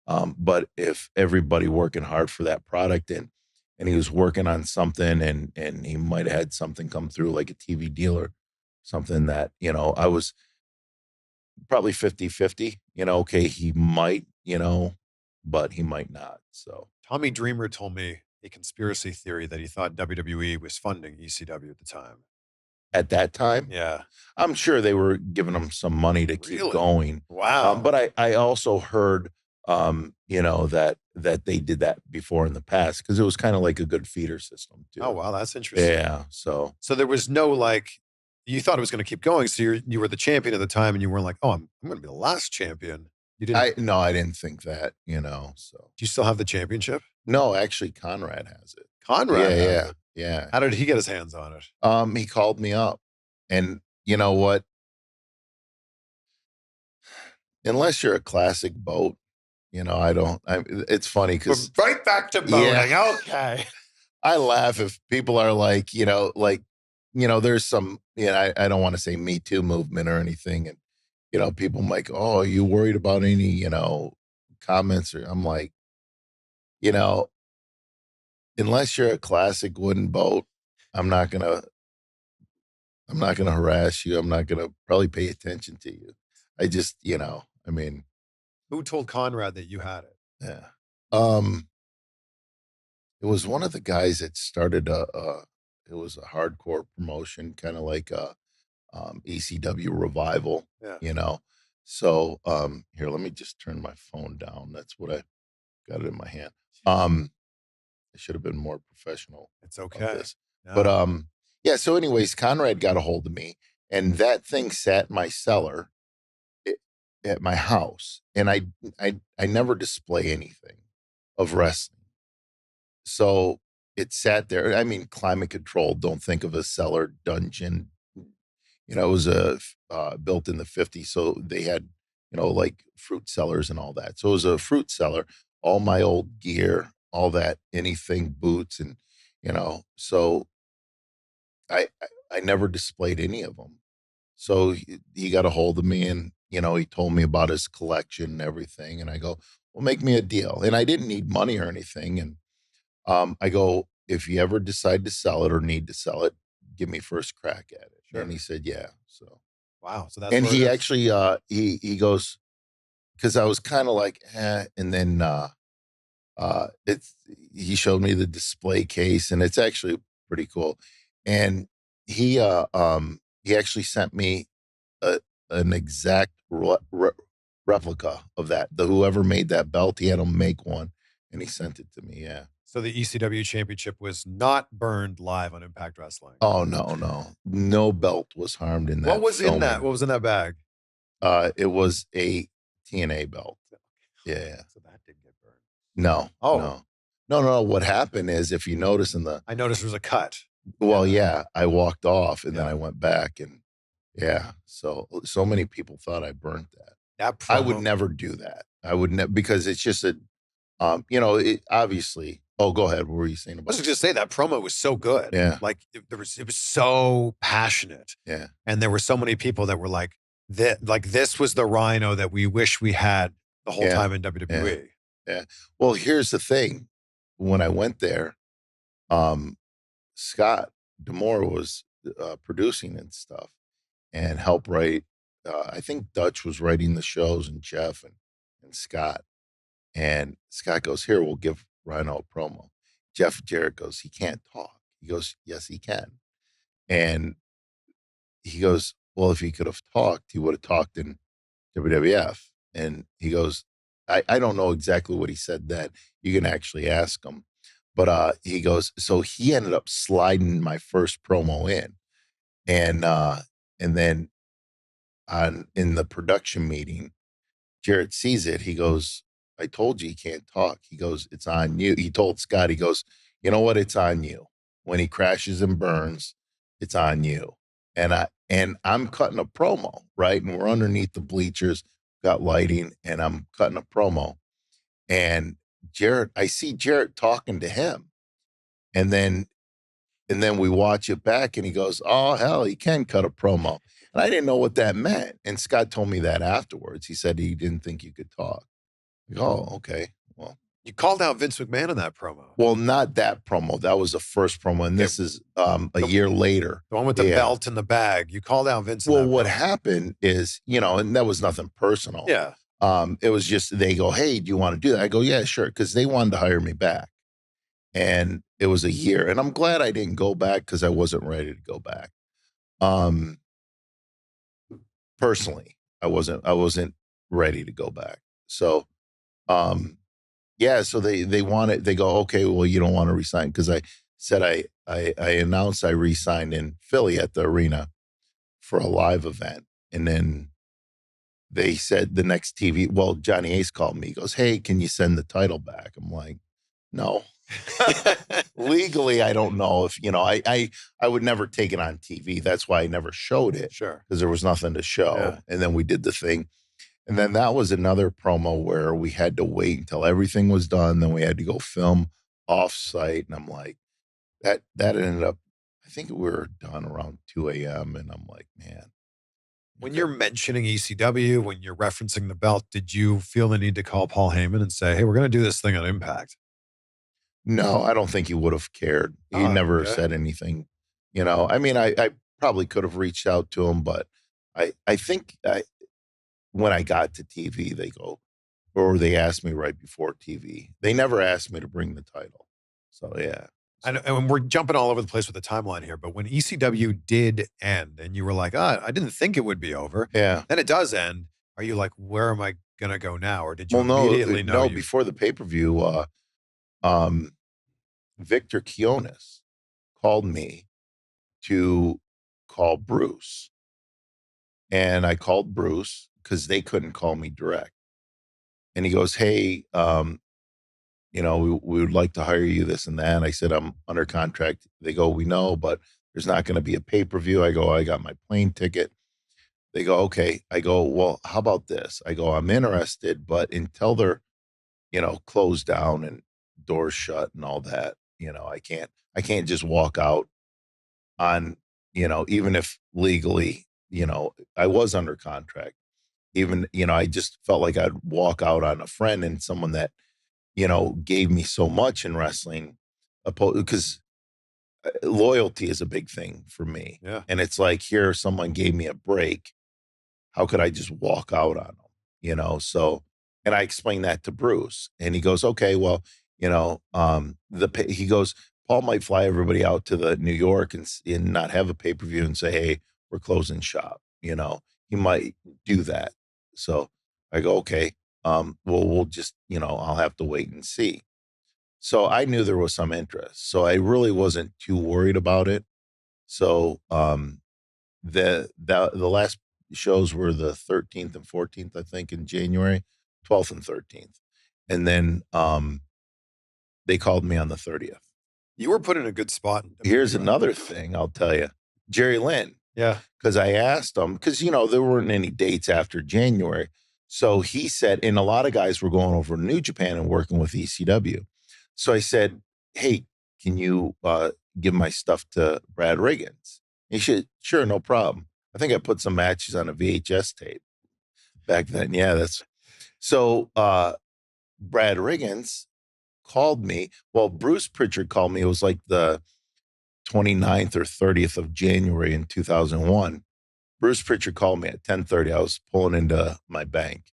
But if everybody working hard for that product and he was working on something and he might have had something come through like a TV deal or something that, I was probably 50-50, okay, he might, but he might not. So Tommy Dreamer told me a conspiracy theory that he thought WWE was funding ECW at the time. At that time? Yeah. I'm sure they were giving him some money to keep going. Wow. But I also heard, that they did that before in the past because it was kind of like a good feeder system too. Oh, wow. That's interesting. Yeah. So there was no you thought it was going to keep going. So you were the champion at the time and you weren't like, oh, I'm going to be the last champion. You didn't. No, I didn't think that, so. Do you still have the championship? No, actually Conrad has it. Conrad? Yeah. How did he get his hands on it? He called me up, and you know what? Unless you're a classic boat, it's funny because right back to boating. Yeah. Okay. I laugh if people are like, there's some, I don't want to say Me Too movement or anything. And, people like, oh, are you worried about any, comments? Or I'm like, unless you're a classic wooden boat, I'm not gonna harass you. I'm not gonna probably pay attention to you. I just, I mean, Who told Conrad that you had it? yeah. It was one of the guys that started it was a hardcore promotion, kind of like a ECW Revival, Yeah. So here, let me just turn my phone down. That's what I got it in my hand. I should have been more professional. It's okay. This. No. But yeah, so anyways, Conrad got a hold of me, and that thing sat in my cellar at my house, and I never display anything of wrestling. So it sat there. I mean, climate controlled. Don't think of a cellar dungeon. It was built in the 50s, so they had like fruit cellars and all that. So it was a fruit cellar. All my old gear, all that, anything, boots, and So I never displayed any of them. So he got a hold of me, and he told me about his collection and everything. And I go, well, make me a deal. And I didn't need money or anything. And I go, if you ever decide to sell it or need to sell it, give me first crack at it. Sure. And he said, yeah. So wow. So that's and he actually he goes, because I was kind of like, and then he showed me the display case, and it's actually pretty cool. And he actually sent me an exact replica of that. Whoever made that belt, he had him make one, and he sent it to me. Yeah. So the ECW championship was not burned live on Impact Wrestling. Oh, no belt was harmed in that. What was in that? What was in that bag? It was a TNA belt. Yeah. So that didn't get burned. No. Oh. No. What happened is, if you notice I noticed there was a cut. Well, yeah, I walked off, and then I went back, and so many people thought I burnt that. I would never do that. I would never, because it's just it obviously. Oh, go ahead. What were you saying about? I was just say that promo was so good. Yeah. Like it was so passionate. Yeah. And there were so many people that were like, this was the Rhino that we wish we had the whole time in WWE. Yeah. Well, here's the thing. When I went there, Scott D'Amore was producing and stuff, and helped write. I think Dutch was writing the shows, and Jeff and Scott. And Scott goes, here, we'll give Rhino a promo. Jeff Jarrett goes, he can't talk. He goes, yes, he can. And he goes, well, if he could have talked, he would have talked in WWF. And he goes, I don't know exactly what he said then. You can actually ask him. But he goes, so he ended up sliding my first promo in. And then in the production meeting, Jarrett sees it. He goes, I told you he can't talk. He goes, it's on you. He told Scott, he goes, you know what? It's on you. When he crashes and burns, it's on you. And I'm cutting a promo, right? And we're underneath the bleachers, got lighting, and I'm cutting a promo. And I see Jarrett talking to him. And then we watch it back, and he goes, oh, hell, he can cut a promo. And I didn't know what that meant. And Scott told me that afterwards. He said he didn't think you could talk. Oh, okay. Well, you called out Vince McMahon in that promo. Well, not that promo. That was the first promo, and this is a year later. The one with the belt and the bag. You called out Vince. Well, what happened is, and that was nothing personal. Yeah. It was just, they go, hey, do you want to do that? I go, yeah, sure, because they wanted to hire me back, and it was a year, and I'm glad I didn't go back because I wasn't ready to go back. Personally, I wasn't ready to go back. So. So they go, okay, well, you don't want to resign, because I said I announced I re-signed in Philly at the arena for a live event. And then they said the next TV, well, Johnny Ace called me. He goes, hey, can you send the title back? I'm like, no. Legally, I don't know if, I would never take it on TV. That's why I never showed it. Sure. Because there was nothing to show. Yeah. And then we did the thing. And then that was another promo where we had to wait until everything was done. Then we had to go film off-site. And I'm like, that ended up, I think we were done around 2 a.m. And I'm like, man. When you're mentioning ECW, when you're referencing the belt, did you feel the need to call Paul Heyman and say, hey, we're going to do this thing on Impact? No, I don't think he would have cared. He Oh, never okay. said anything. I mean, I probably could have reached out to him, but I think when I got to TV, they go, or they asked me right before TV. They never asked me to bring the title. So, yeah. And we're jumping all over the place with the timeline here, but when ECW did end and you were like, I didn't think it would be over. Yeah. Then it does end. Are you like, where am I going to go now? Or did you Well, no, immediately know you? before the pay-per-view, Victor Quiones called me to call Bruce. And I called Bruce because they couldn't call me direct. And he goes, hey, we would like to hire you, this and that. And I said, I'm under contract. They go, we know, but there's not going to be a pay-per-view. I go, I got my plane ticket. They go, okay. I go, well, how about this? I go, I'm interested, but until they're, closed down and doors shut and all that, I can't just walk out on, even if legally, I was under contract. Even, I just felt like I'd walk out on a friend and someone that, gave me so much in wrestling, because loyalty is a big thing for me. Yeah. And it's like, here, someone gave me a break. How could I just walk out on them? So, and I explained that to Bruce and he goes, okay, well, he goes, Paul might fly everybody out to the New York and not have a pay-per-view and say, hey, we're closing shop. He might do that. So I go, okay, well, we'll just, I'll have to wait and see. So I knew there was some interest. So I really wasn't too worried about it. So the last shows were the 13th and 14th, I think, in January, 12th and 13th. And then they called me on the 30th. You were put in a good spot. Here's another thing I'll tell you. Jerry Lynn. Yeah. Because I asked him, because, there weren't any dates after January. So he said, and a lot of guys were going over to New Japan and working with ECW. So I said, hey, can you give my stuff to Brad Riggins? He said, sure, no problem. I think I put some matches on a VHS tape back then. Yeah, so Brad Riggins called me. Well, Bruce Pritchard called me. It was like the 29th or 30th of January in 2001. Bruce Pritchard called me at 10:30. I was pulling into my bank.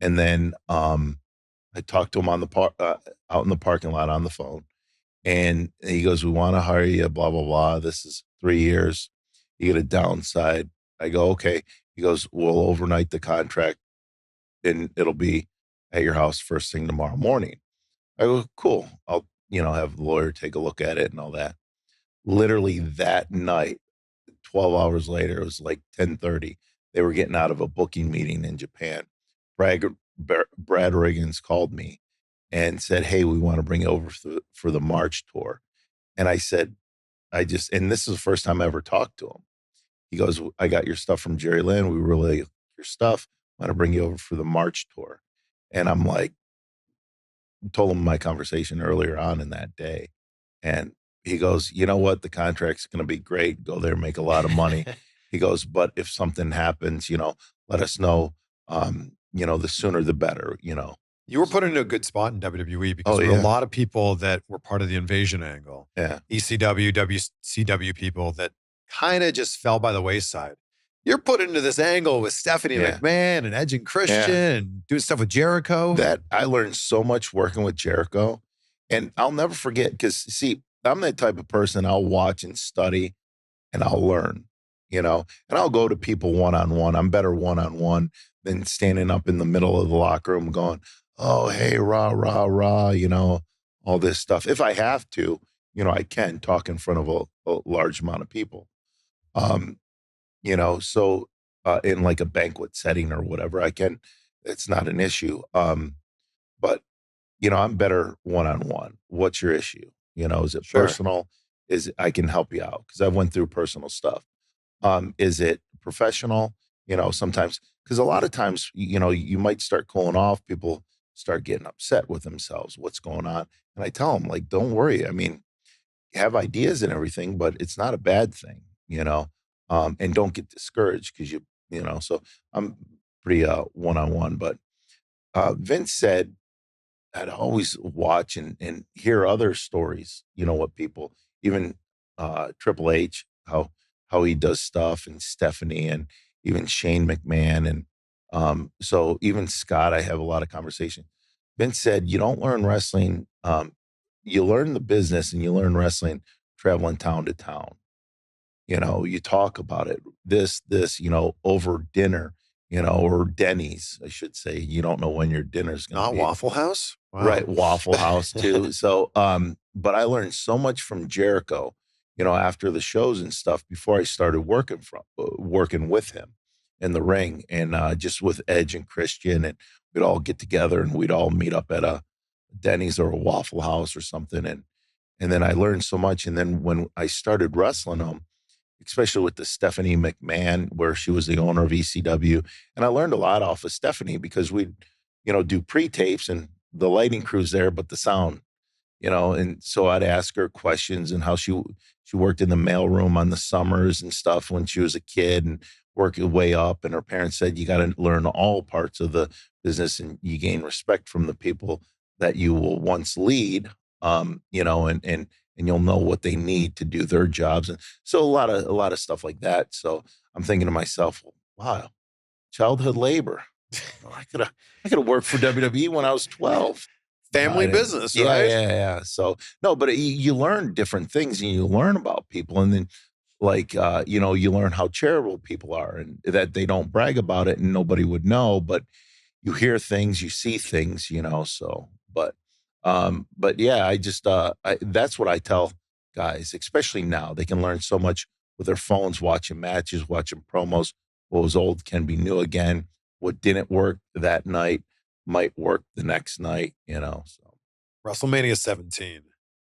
And then I talked to him on the out in the parking lot on the phone. And he goes, we want to hire you, blah, blah, blah. This is 3 years. You get a downside. I go, okay. He goes, we'll overnight the contract and it'll be at your house first thing tomorrow morning. I go, cool. I'll, have the lawyer take a look at it and all that. Literally that night, 12 hours later, it was like 10:30. They were getting out of a booking meeting in Japan. Brad Riggins called me and said, hey, we want to bring you over for the March tour. And I said, and this is the first time I ever talked to him. He goes, I got your stuff from Jerry Lynn. We really like your stuff. I want to bring you over for the March tour. And I'm like, told him my conversation earlier on in that day. And he goes, you know what? The contract's going to be great. Go there, make a lot of money. He goes, but if something happens, let us know. The sooner the better, You were put into a good spot in WWE because there were a lot of people that were part of the invasion angle. Yeah. ECW, WCW people that kind of just fell by the wayside. You're put into this angle with Stephanie McMahon and Edge and Christian and doing stuff with Jericho. That I learned so much working with Jericho. And I'll never forget, because see, I'm that type of person. I'll watch and study and I'll learn, and I'll go to people one-on-one. I'm better one-on-one than standing up in the middle of the locker room going, oh, hey, rah, rah, rah, all this stuff. If I have to, I can talk in front of a large amount of people. So in like a banquet setting or whatever, I can, it's not an issue. But, I'm better one-on-one. What's your issue? Is it personal? I can help you out because I went through personal stuff. Is it professional? Sometimes, because a lot of times, you might start cooling off. People start getting upset with themselves. What's going on? And I tell them, like, don't worry. I mean, you have ideas and everything, but it's not a bad thing, and don't get discouraged because so I'm pretty one-on-one. But Vince said, I'd always watch and hear other stories, what people, even Triple H, how he does stuff, and Stephanie, and even Shane McMahon. And so even Scott, I have a lot of conversation. Vince said, you don't learn wrestling, you learn the business and you learn wrestling traveling town to town. You talk about it, this, over dinner, or Denny's, I should say. You don't know when your dinner's going to be. Not Waffle House? Wow. Right, Waffle House too. So, but I learned so much from Jericho, after the shows and stuff before I started working with him in the ring, and just with Edge and Christian, and we'd all get together and we'd all meet up at a Denny's or a Waffle House or something, and then I learned so much. And then when I started wrestling them, especially with the Stephanie McMahon, where she was the owner of ECW. And I learned a lot off of Stephanie because we'd, do pre-tapes and the lighting crew's there, but the sound, and so I'd ask her questions and how she worked in the mailroom on the summers and stuff when she was a kid, and work your way up. And her parents said, you got to learn all parts of the business and you gain respect from the people that you will once lead, and you'll know what they need to do their jobs. And so a lot of stuff like that. So I'm thinking to myself, wow, childhood labor. I could have worked for WWE when I was 12. Family business, right? Yeah. So no, but you learn different things, and you learn about people. And then you learn how charitable people are, and that they don't brag about it and nobody would know, but you hear things, you see things, so, but yeah, I just, that's what I tell guys, especially now. They can learn so much with their phones, watching matches, watching promos. What was old can be new again. What didn't work that night might work the next night, so. WrestleMania 17.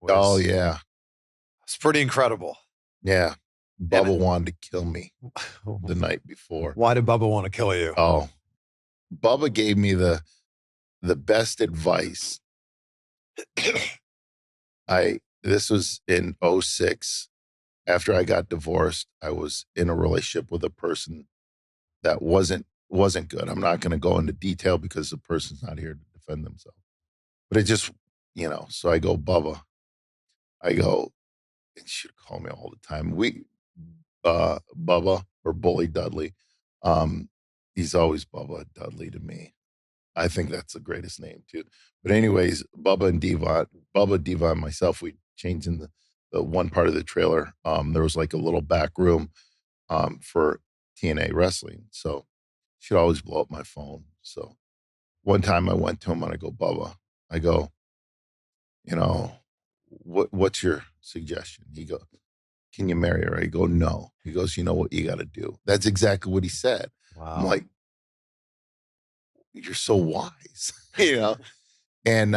Oh, yeah. It's pretty incredible. Yeah. Bubba wanted to kill me the night before. Why did Bubba want to kill you? Oh, Bubba gave me the best advice. This was in 06. After I got divorced, I was in a relationship with a person that wasn't good. I'm not going to go into detail because the person's not here to defend themselves. But it just, so I go, Bubba. I go, and she'd call me all the time. Bubba, or Bully Dudley. He's always Bubba Dudley to me. I think that's the greatest name too. But anyways, Bubba, Diva, and myself, we changed in the one part of the trailer. There was like a little back room for TNA Wrestling. So she'd always blow up my phone. So one time I went to him and I go, Bubba, I go, what's your suggestion? He goes, can you marry her? I go, no. He goes, you know what you got to do. That's exactly what he said. Wow. I'm like, you're so wise, And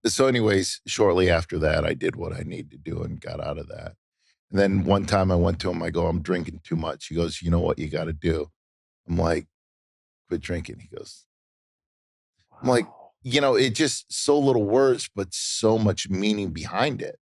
so anyways, shortly after that, I did what I needed to do and got out of that. And then one time I went to him, I go, I'm drinking too much. He goes, you know what you got to do? I'm like, quit drinking. He goes, wow. I'm like, it just so little words, but so much meaning behind it.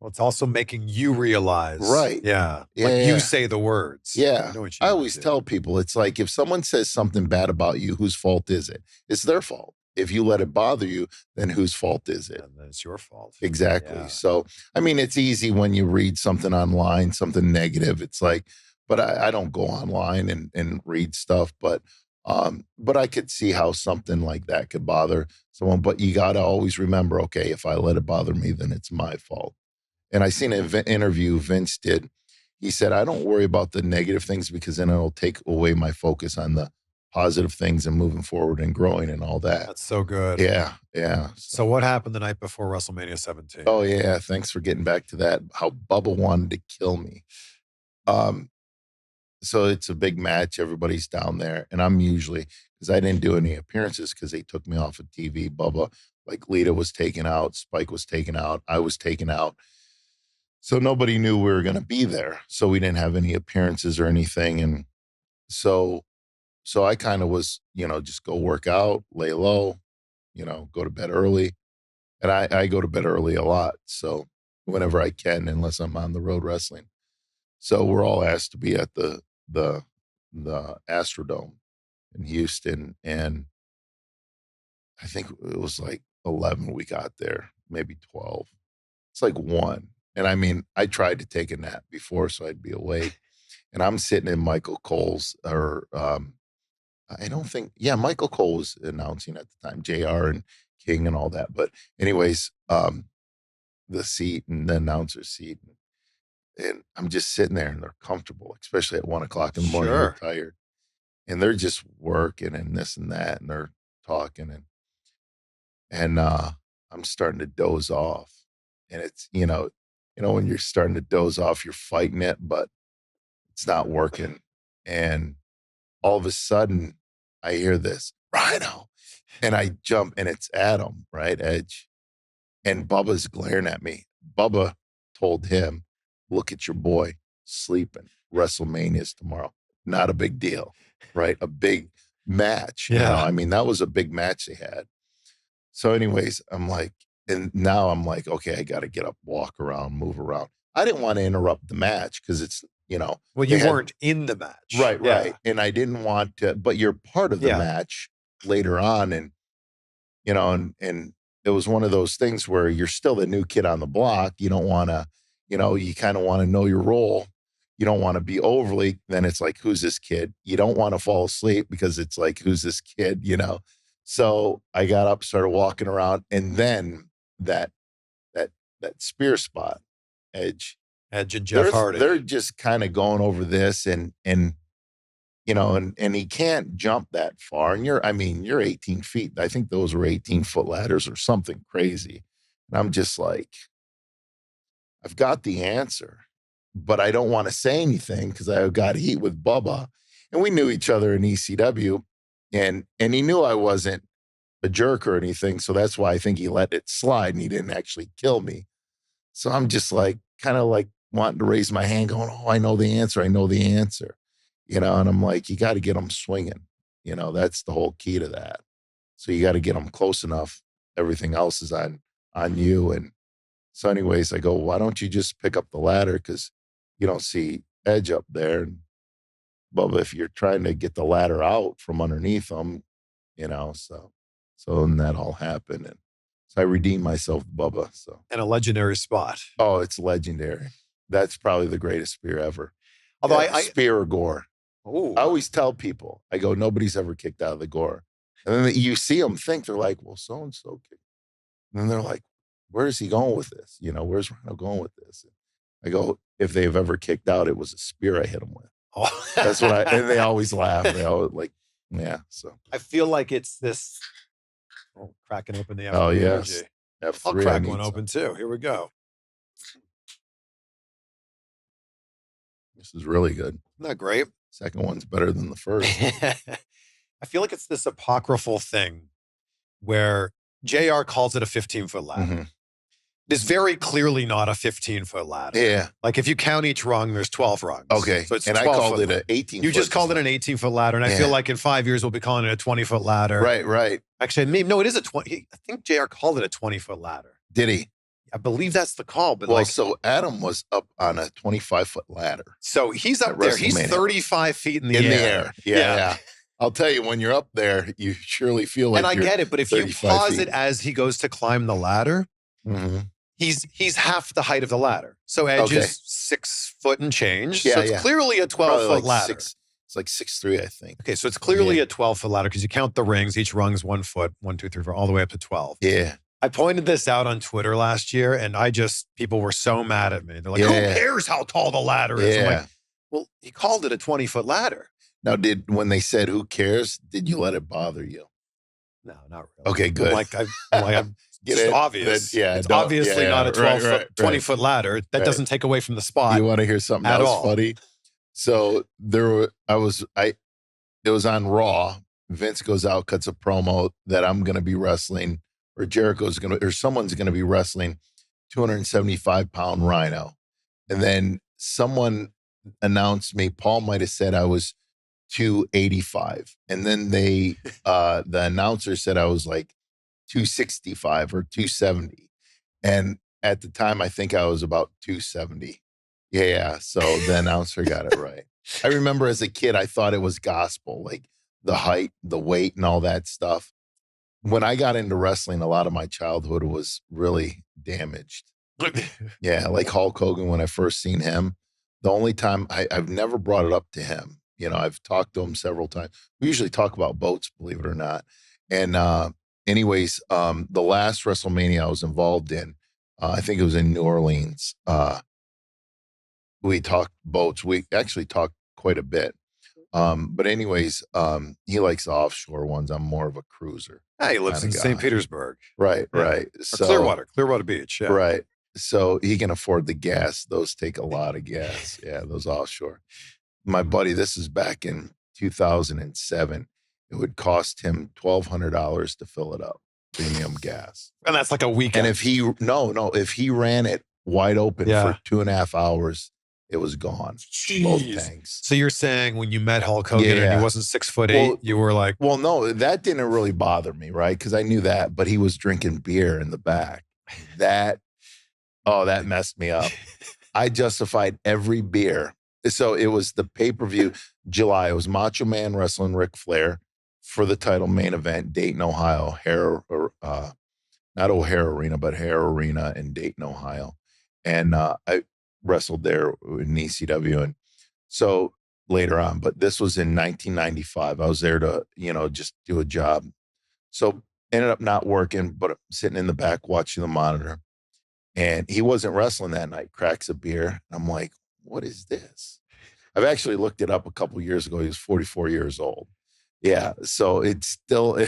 Well, it's also making you realize. Right. Yeah. Yeah. You say the words. Yeah. I always tell people, it's like, if someone says something bad about you, whose fault is it? It's their fault. If you let it bother you, then whose fault is it? And then it's your fault. Exactly. Yeah. So, I mean, it's easy when you read something online, something negative. It's like, but I don't go online and read stuff, but I could see how something like that could bother someone. But you got to always remember, okay, if I let it bother me, then it's my fault. And I seen an interview Vince did. He said, I don't worry about the negative things because then it'll take away my focus on the positive things and moving forward and growing and all that. That's so good. Yeah, yeah. So what happened the night before WrestleMania 17? Oh, yeah. Thanks for getting back to that. How Bubba wanted to kill me. So it's a big match. Everybody's down there. And I'm usually, because I didn't do any appearances because they took me off of TV. Bubba, like Lita was taken out. Spike was taken out. I was taken out. So nobody knew we were going to be there. So we didn't have any appearances or anything. And so I kind of was, just go work out, lay low, go to bed early. And I go to bed early a lot. So whenever I can, unless I'm on the road wrestling. So we're all asked to be at the Astrodome in Houston. And I think it was like 11 we got there, maybe 12. It's like 1. And I mean, I tried to take a nap before so I'd be awake. And I'm sitting in Michael Cole's, or I don't think, Michael Cole was announcing at the time, JR and King and all that. But anyways, the seat and the announcer seat. And I'm just sitting there and they're comfortable, especially at 1 o'clock in the morning. They're tired. And they're just working and this and that. And they're talking. And I'm starting to doze off. And it's, when you're starting to doze off, you're fighting it, but it's not working. And all of a sudden, I hear this, Rhino. And I jump, and it's Adam, right, Edge. And Bubba's glaring at me. Bubba told him, look at your boy sleeping. WrestleMania's tomorrow. Not a big deal, right? A big match. Yeah. I mean, that was a big match they had. So anyways, I'm like, and now I'm like, okay, I got to get up, walk around, move around. I didn't want to interrupt the match because it's, Well, you weren't in the match. Right, right. And I didn't want to, but you're part of the match later on. And, and it was one of those things where you're still the new kid on the block. You don't want to, you kind of want to know your role. You don't want to be overly, then it's like, who's this kid? You don't want to fall asleep because it's like, who's this kid, So I got up, started walking around, and then that spear spot, Edge and Jeff Hardy. They're just kind of going over this and he can't jump that far. And you're 18 feet. I think those were 18-foot ladders or something crazy. And I'm just like, I've got the answer, but I don't want to say anything because I got heat with Bubba. And we knew each other in ECW. And he knew I wasn't a jerk or anything. So that's why I think he let it slide and he didn't actually kill me. So I'm just like, kind of like wanting to raise my hand going, oh, I know the answer. I know the answer, and I'm like, you got to get them swinging. That's the whole key to that. So you got to get them close enough. Everything else is on you. And so anyways, I go, why don't you just pick up the ladder? Because you don't see Edge up there. And Bubba, if you're trying to get the ladder out from underneath them, so then that all happened. And so I redeemed myself, Bubba. So and a legendary spot. Oh, it's legendary. That's probably the greatest spear ever. Although spear or Gore. Ooh. I always tell people, I go, nobody's ever kicked out of the Gore. And then you see them think, they're like, well, so-and-so kicked. And then they're like, where is he going with this? Where's Rhino going with this? And I go, if they've ever kicked out, it was a spear I hit them with. Oh. That's what and they always laugh. They always like, yeah. So I feel like it's this, cracking open the F3. Oh, yes. F3, I'll crack one open too. Here we go. This is really good. Isn't that great? Second one's better than the first. I feel like it's this apocryphal thing where JR calls it a 15-foot ladder. Mm-hmm. It's very clearly not a 15-foot ladder. Yeah. Like if you count each rung, there's 12 rungs. Okay. So it's and I called it an 18-foot. You just called it an 18-foot ladder. And I feel like in 5 years, we'll be calling it a 20-foot ladder. Right. Actually, no, it is a 20. I think JR called it a 20-foot ladder. Did he? I believe that's the call. But well, so Adam was up on a 25-foot ladder. So he's up there. He's 35 feet in the air. Yeah. I'll tell you, when you're up there, you surely feel like. And I get it, but if you pause it as he goes to climb the ladder, he's half the height of the ladder. So Edge is 6 foot and change. So it's clearly a 12-foot ladder. It's like 6'3", I think. Okay, so it's clearly a 12-foot ladder because you count the rings. Each rung's 1 foot, 1, 2, 3, 4, all the way up to 12. Yeah. I pointed this out on Twitter last year, and people were so mad at me. They're like, who cares how tall the ladder is? I'm like, well, he called it a 20-foot ladder. Now, when they said, who cares, did you let it bother you? No, not really. Okay, good. I'm it's obvious. It's obviously not a 20-foot ladder. That doesn't take away from the spot. You want to hear something else funny? So it was on Raw. Vince goes out, cuts a promo that I'm going to be wrestling, or someone's going to be wrestling 275-pound Rhino. And then someone announced me, Paul might have said I was 285. And then the announcer said I was like 265 or 270. And at the time, I think I was about 270. Yeah. So the announcer got it right. I remember as a kid, I thought it was gospel, like the height, the weight, and all that stuff. when I got into wrestling, a lot of my childhood was really damaged. Yeah, like Hulk Hogan, when I first seen him, the only time I've never brought it up to him. You know, I've talked to him several times. We usually talk about boats, believe it or not. And anyways, the last WrestleMania I was involved in, I think it was in New Orleans. We talked boats. We actually talked quite a bit. But anyways, he likes the offshore ones. I'm more of a cruiser. He lives in St. Petersburg. Right, Yeah. right. Or Clearwater Beach. Yeah. Right. So he can afford the gas. Those take a lot of gas. Yeah, those offshore. My buddy, this is back in 2007. It would cost him $1,200 to fill it up, premium gas. And that's like a weekend. And if he ran it wide open for 2.5 hours, it was gone. Jeez. Both tanks. So you're saying when you met Hulk Hogan and he wasn't 6'8", you were like, well, no, that didn't really bother me, right? Because I knew that, but he was drinking beer in the back. That messed me up. I justified every beer. So it was the pay-per-view July. It was Macho Man wrestling Ric Flair for the title main event, Dayton, Ohio. Not O'Hare Arena, but Hare Arena in Dayton, Ohio. And I wrestled there in ECW. And so later on, but this was in 1995. I was there to, just do a job. So ended up not working, but sitting in the back watching the monitor. And he wasn't wrestling that night, cracks a beer. I'm like, what is this? I've actually looked it up a couple years ago. He was 44 years old. Yeah. So it's still.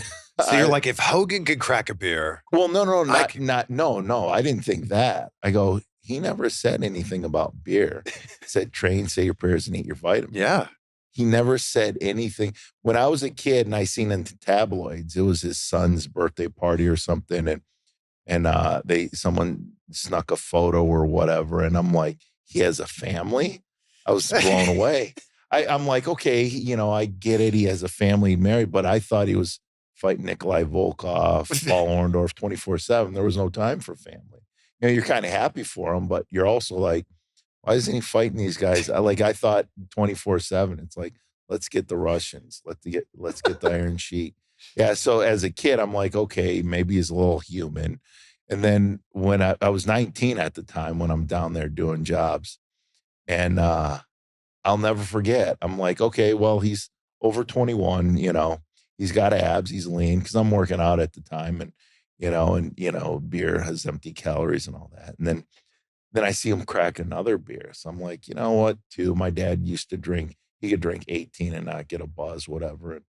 So you're like, if Hogan could crack a beer. Well, no. I didn't think that. I go, he never said anything about beer. He said, train, say your prayers, and eat your vitamins. Yeah. He never said anything. When I was a kid and I seen in the tabloids, it was his son's birthday party or something. And someone snuck a photo or whatever. And I'm like, he has a family? I was blown away. I'm like, okay, I get it. He has a family, married, but I thought he was fighting Nikolai Volkov, Paul Orndorff 24/7. There was no time for family. You're kind of happy for him, but you're also like, why isn't he fighting these guys? I thought 24/7. It's like, let's get the Russians. Let's get the Iron Sheik. Yeah. So as a kid, I'm like, okay, maybe he's a little human. And then when I was 19 at the time, when I'm down there doing jobs, and I'll never forget. I'm like, okay, well, he's over 21, he's got abs, he's lean, because I'm working out at the time, and beer has empty calories and all that. And then I see him crack another beer. So I'm like, you know what, too? My dad used to drink. He could drink 18 and not get a buzz, whatever. And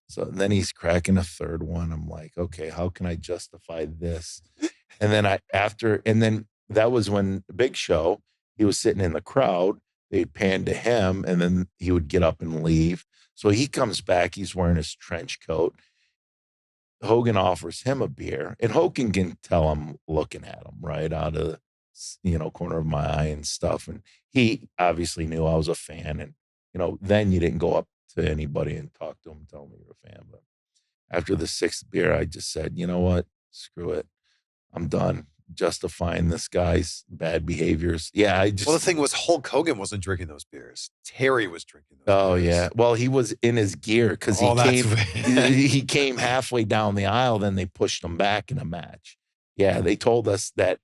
so then he's cracking a third one. I'm like, okay, how can I justify this? And then that was when Big Show, he was sitting in the crowd. They'd pan to him, and then he would get up and leave. So he comes back. He's wearing his trench coat. Hogan offers him a beer, and Hogan can tell I'm looking at him right out of the corner of my eye and stuff. And he obviously knew I was a fan. And then you didn't go up to anybody and talk to him, tell him you're a fan. But after the 6th beer, I just said, you know what? Screw it. I'm done justifying this guy's bad behaviors. Yeah, Well, the thing was, Hulk Hogan wasn't drinking those beers. Terry was drinking those beers. Oh, yeah. Well, he was in his gear because he came halfway down the aisle, then they pushed him back in a match. Yeah, they told us that,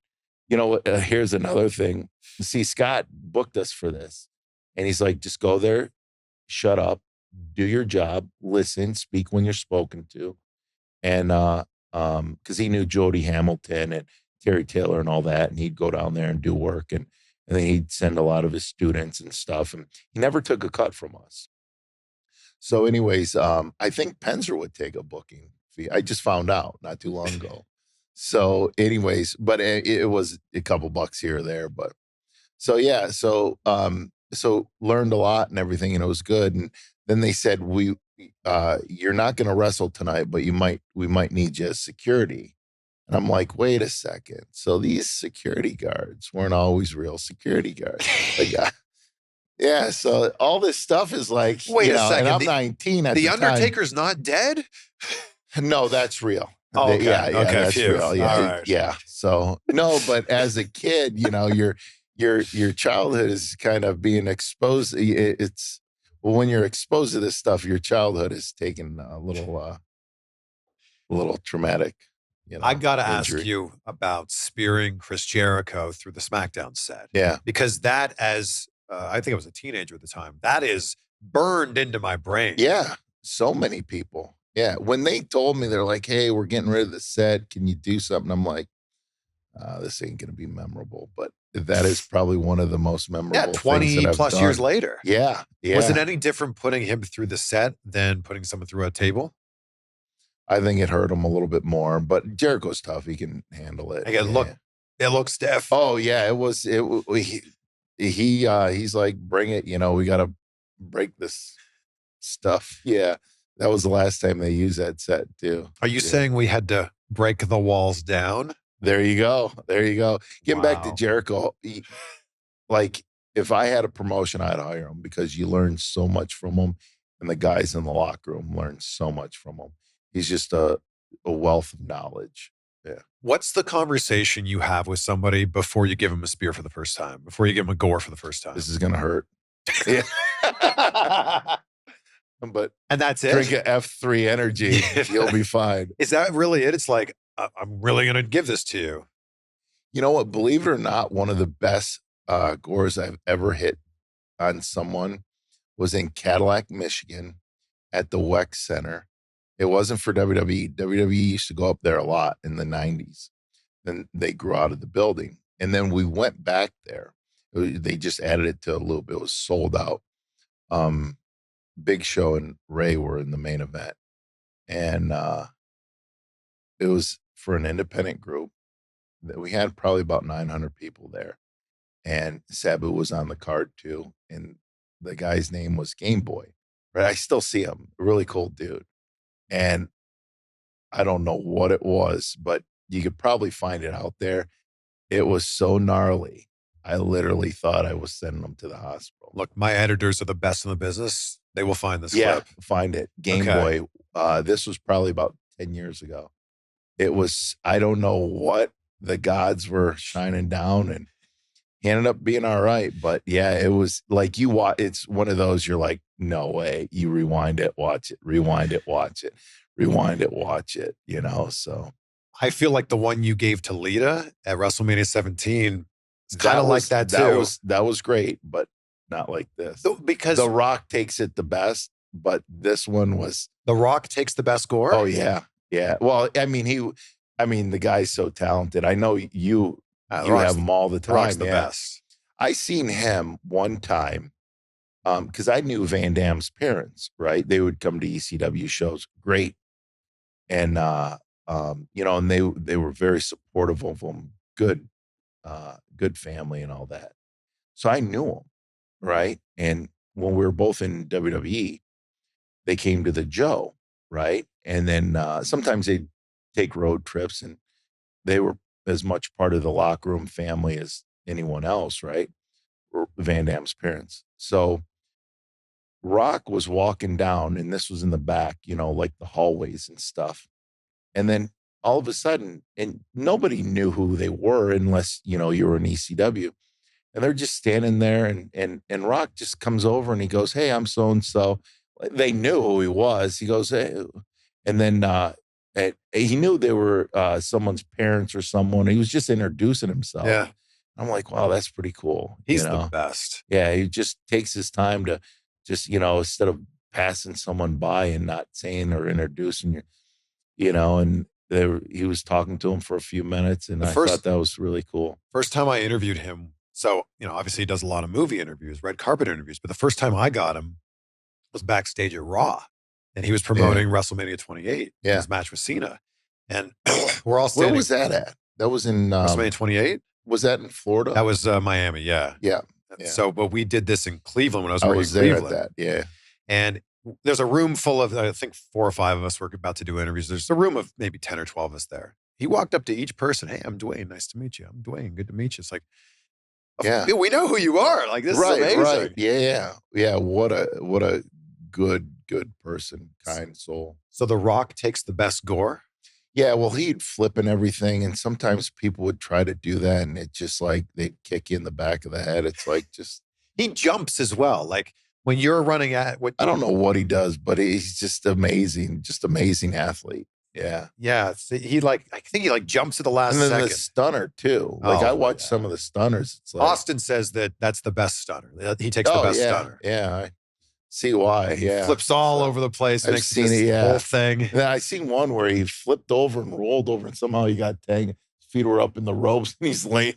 here's another thing. See, Scott booked us for this. And he's like, just go there, shut up, do your job, listen, speak when you're spoken to. And because he knew Jody Hamilton and Terry Taylor and all that, and he'd go down there and do work, and then he'd send a lot of his students and stuff, and he never took a cut from us. So anyways, I think Penzer would take a booking fee. I just found out not too long ago. So anyways, but it was a couple bucks here or there, but so yeah, so learned a lot and everything, and it was good. And then they said, you're not going to wrestle tonight, but we might need you as security. And I'm like, wait a second. So these security guards weren't always real security guards. Yeah. So all this stuff is like, wait a second. And I'm 19 at the time. The Undertaker's not dead? No, that's real. Oh, okay. Yeah, okay, that's real. Yeah, all right. Yeah. So no, but as a kid, your childhood is kind of being exposed. When you're exposed to this stuff, your childhood is taken a little little traumatic. I got to injury. ask you about spearing Chris Jericho through the Smackdown set. Yeah. Because that, as I think I was a teenager at the time, that is burned into my brain. Yeah. So many people. Yeah. When they told me, they're like, hey, we're getting rid of the set. Can you do something? I'm like, this ain't going to be memorable. But that is probably one of the most memorable things 20 plus done. years later. Yeah. Yeah. Was it any different putting him through the set than putting someone through a table? I think it hurt him a little bit more, but Jericho's tough. He can handle it. Again, look, it looks stiff. Oh yeah, he's like, bring it. We got to break this stuff. Yeah. That was the last time they used that set too. Are you saying we had to break the walls down? There you go. Getting back to Jericho, like if I had a promotion, I'd hire him because you learn so much from him, and the guys in the locker room learn so much from him. He's just a wealth of knowledge. Yeah. What's the conversation you have with somebody before you give them a spear for the first time, before you give them a gore for the first time? This is going to hurt. Yeah. But and that's it. Drink an F3 energy. You'll be fine. Is that really it? It's like, I'm really going to give this to you. You know what? Believe it or not, one of the best gores I've ever hit on someone was in Cadillac, Michigan at the WEC Center. It wasn't for WWE. WWE used to go up there a lot in the 90s. Then they grew out of the building. And then we went back there. They just added it to a loop. It was sold out. Big Show and Ray were in the main event. And it was for an independent group. We had probably about 900 people there. And Sabu was on the card too. And the guy's name was Game Boy. Right? I still see him. A really cool dude. And I don't know what it was, but you could probably find it out there. It was so gnarly. I literally thought I was sending them to the hospital. Look, my editors are the best in the business. They will find this clip. Find it. Game Boy. This was probably about 10 years ago. It was, I don't know what the gods were shining down, and he ended up being all right. But yeah, it was like it's one of those, you're like, no way. You rewind it, watch it, rewind it, watch it, rewind it, watch it, so. I feel like the one you gave to Lita at WrestleMania 17, it's kind of like that too. That was great, but not like this. Because The Rock takes it the best, but this one was. The Rock takes the best gore? Oh, yeah. Yeah. Well, I mean, the guy's so talented. I know you have him all the time. Rock's the best. I seen him one time because I knew Van Damme's parents, right? They would come to ECW shows. Great. And, and they were very supportive of him. Good family and all that. So I knew him, right? And when we were both in WWE, they came to the Joe, right? And then sometimes they'd take road trips, and they were as much part of the locker room family as anyone else, right? Van Damme's parents. So Rock was walking down, and this was in the back, like the hallways and stuff. And then all of a sudden, and nobody knew who they were unless, you were in ECW. And they're just standing there, and Rock just comes over and he goes, hey, I'm so-and-so. They knew who he was. He goes, hey. And then he knew they were someone's parents or someone. He was just introducing himself. Yeah. I'm like, wow, that's pretty cool. He's the best. Yeah, he just takes his time to just, instead of passing someone by and not saying or introducing you, and he was talking to him for a few minutes, and I thought that was really cool. First time I interviewed him, so, obviously he does a lot of movie interviews, red carpet interviews, but the first time I got him was backstage at Raw, and he was promoting WrestleMania 28, his match with Cena. And we're all standing. Where was that at? That was in WrestleMania 28? Was that in Florida? That was Miami, yeah. Yeah. So, but we did this in Cleveland when I was there Cleveland. at that, yeah. And there's a room full of, I think 4 or 5 of us were about to do interviews. There's a room of maybe 10 or 12 of us there. He walked up to each person. Hey, I'm Dwayne. Nice to meet you. I'm Dwayne. Good to meet you. It's like, we know who you are. Like, this is amazing. Right. Yeah. What a good person, kind soul. So The Rock takes the best gore? Yeah, well, he'd flip and everything, and sometimes people would try to do that, and it just like they'd kick you in the back of the head. It's like just he jumps as well. Like when you're running at I don't know what he does, but he's just amazing athlete. Yeah. Yeah. I think he jumps at the last And then second. the stunner too. I watched some of the stunners. It's like Austin says that's the best stunner. He takes the best stunner. Yeah. I see why. Yeah. Flips all over the place. I've makes seen this it, yeah. whole thing. And then I seen one where he flipped over and rolled over and somehow he got tangled. His feet were up in the ropes and he's laying.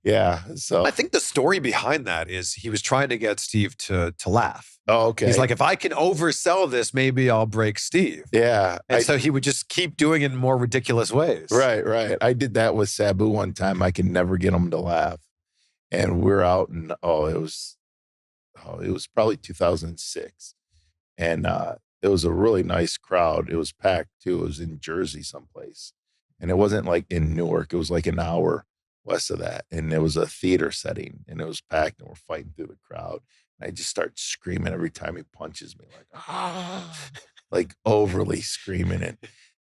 Yeah. So I think the story behind that is he was trying to get Steve to laugh. Oh, okay. He's like, if I can oversell this, maybe I'll break Steve. Yeah. And so he would just keep doing it in more ridiculous ways. Right. I did that with Sabu one time. I could never get him to laugh. And we're out and it was probably 2006. And it was a really nice crowd. It was packed too. It was in Jersey someplace. And it wasn't like in Newark. It was like an hour west of that. And it was a theater setting and it was packed and we're fighting through the crowd. And I just start screaming every time he punches me, like overly screaming it.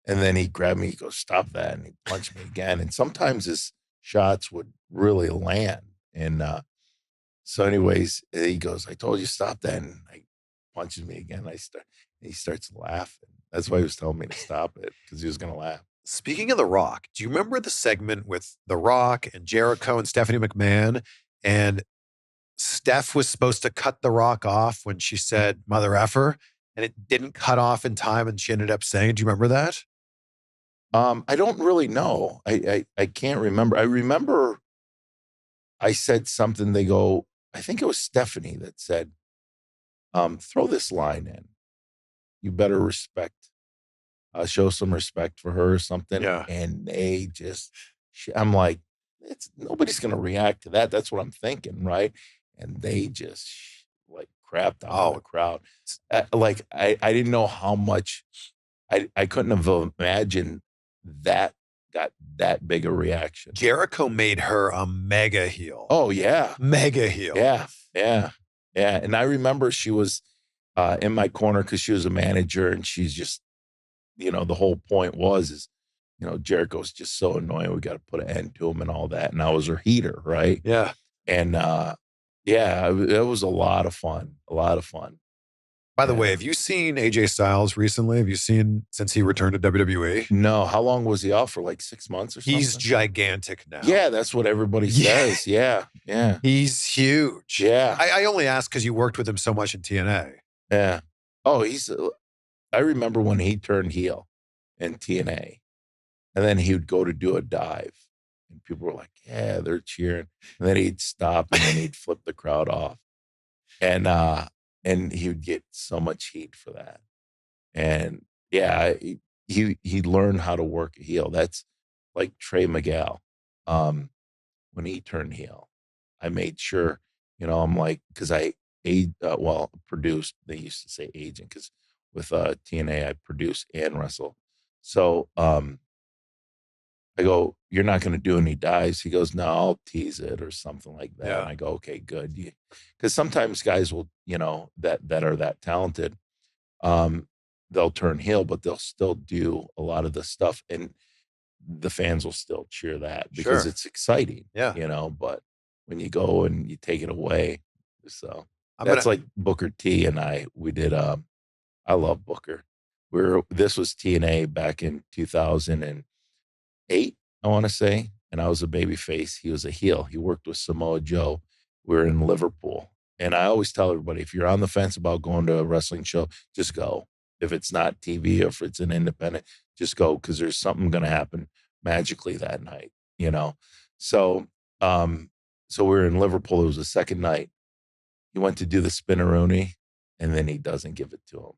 And then he grabbed me, he goes, stop that. And he punched me again. And sometimes his shots would really land. And so anyways, he goes, I told you stop that. And he punches me again. He starts laughing. That's why he was telling me to stop it, because he was going to laugh. Speaking of The Rock, do you remember the segment with The Rock and Jericho and Stephanie McMahon? And Steph was supposed to cut The Rock off when she said mother effer, and it didn't cut off in time, and she ended up saying, do you remember that? I don't really know. I can't remember. I remember I said something. They go, I think it was Stephanie that said, throw this line in. You better show some respect for her or something. Yeah. And they just, I'm like, nobody's going to react to that. That's what I'm thinking. Right. And they just crapped on the crowd. I didn't know how much, I couldn't have imagined that got that big a reaction. Jericho made her a mega heel. Oh yeah. Mega heel. Yeah. And I remember she was in my corner because she was a manager, and she's just, the whole point is, Jericho's just so annoying. We got to put an end to him and all that. And I was her heater, right? Yeah. And it was a lot of fun. By the way, have you seen AJ Styles recently? Have you seen since he returned to WWE? No. How long was he out for? Like 6 months or something? He's gigantic now. Yeah, that's what everybody says. Yeah. He's huge. Yeah. I only ask because you worked with him so much in TNA. Yeah. Oh, I remember when he turned heel in TNA, and then he would go to do a dive, and people were like, yeah, they're cheering. And then he'd stop, and then he'd flip the crowd off. And he would get so much heat for that. And yeah, he learned how to work a heel. That's like Trey Miguel. When he turned heel, I made sure, I'm like, because I produced, they used to say agent, because with TNA, I produce and wrestle. So I go, you're not going to do any dives? He goes, no, I'll tease it or something like that. Yeah. And I go, okay, good. Because sometimes guys will, that are that talented, they'll turn heel, but they'll still do a lot of the stuff. And the fans will still cheer that because it's exciting. Yeah. But when you go and you take it away, so that's like Booker T and we did, I love Booker. This was TNA back in 2008, I want to say. And I was a baby face. He was a heel. He worked with Samoa Joe. We were in Liverpool. And I always tell everybody, if you're on the fence about going to a wrestling show, just go. If it's not TV or if it's an independent, just go, because there's something going to happen magically that night, So, so we were in Liverpool. It was the second night. He went to do the Spinnerooni, and then he doesn't give it to him.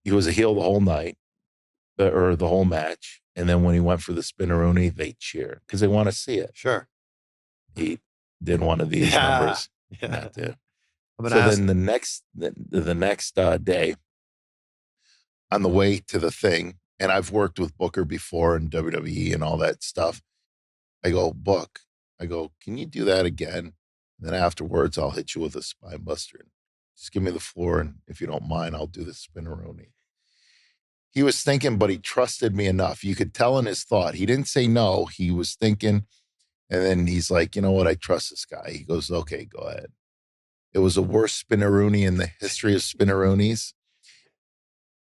He was a heel the whole night, or the whole match. And then when he went for the Spinnerooni, they cheer because they want to see it. Sure. He did one of these numbers. Yeah. Then the next day, on the way to the thing, and I've worked with Booker before in WWE and all that stuff. I go, Book, can you do that again? And then afterwards, I'll hit you with a spine buster. Just give me the floor, and if you don't mind, I'll do the Spinnerooni. He was thinking, but he trusted me enough. You could tell in his thought. He didn't say no. He was thinking, and then he's like, you know what? I trust this guy. He goes, okay, go ahead. It was the worst Spinnerooni in the history of Spinneroonis.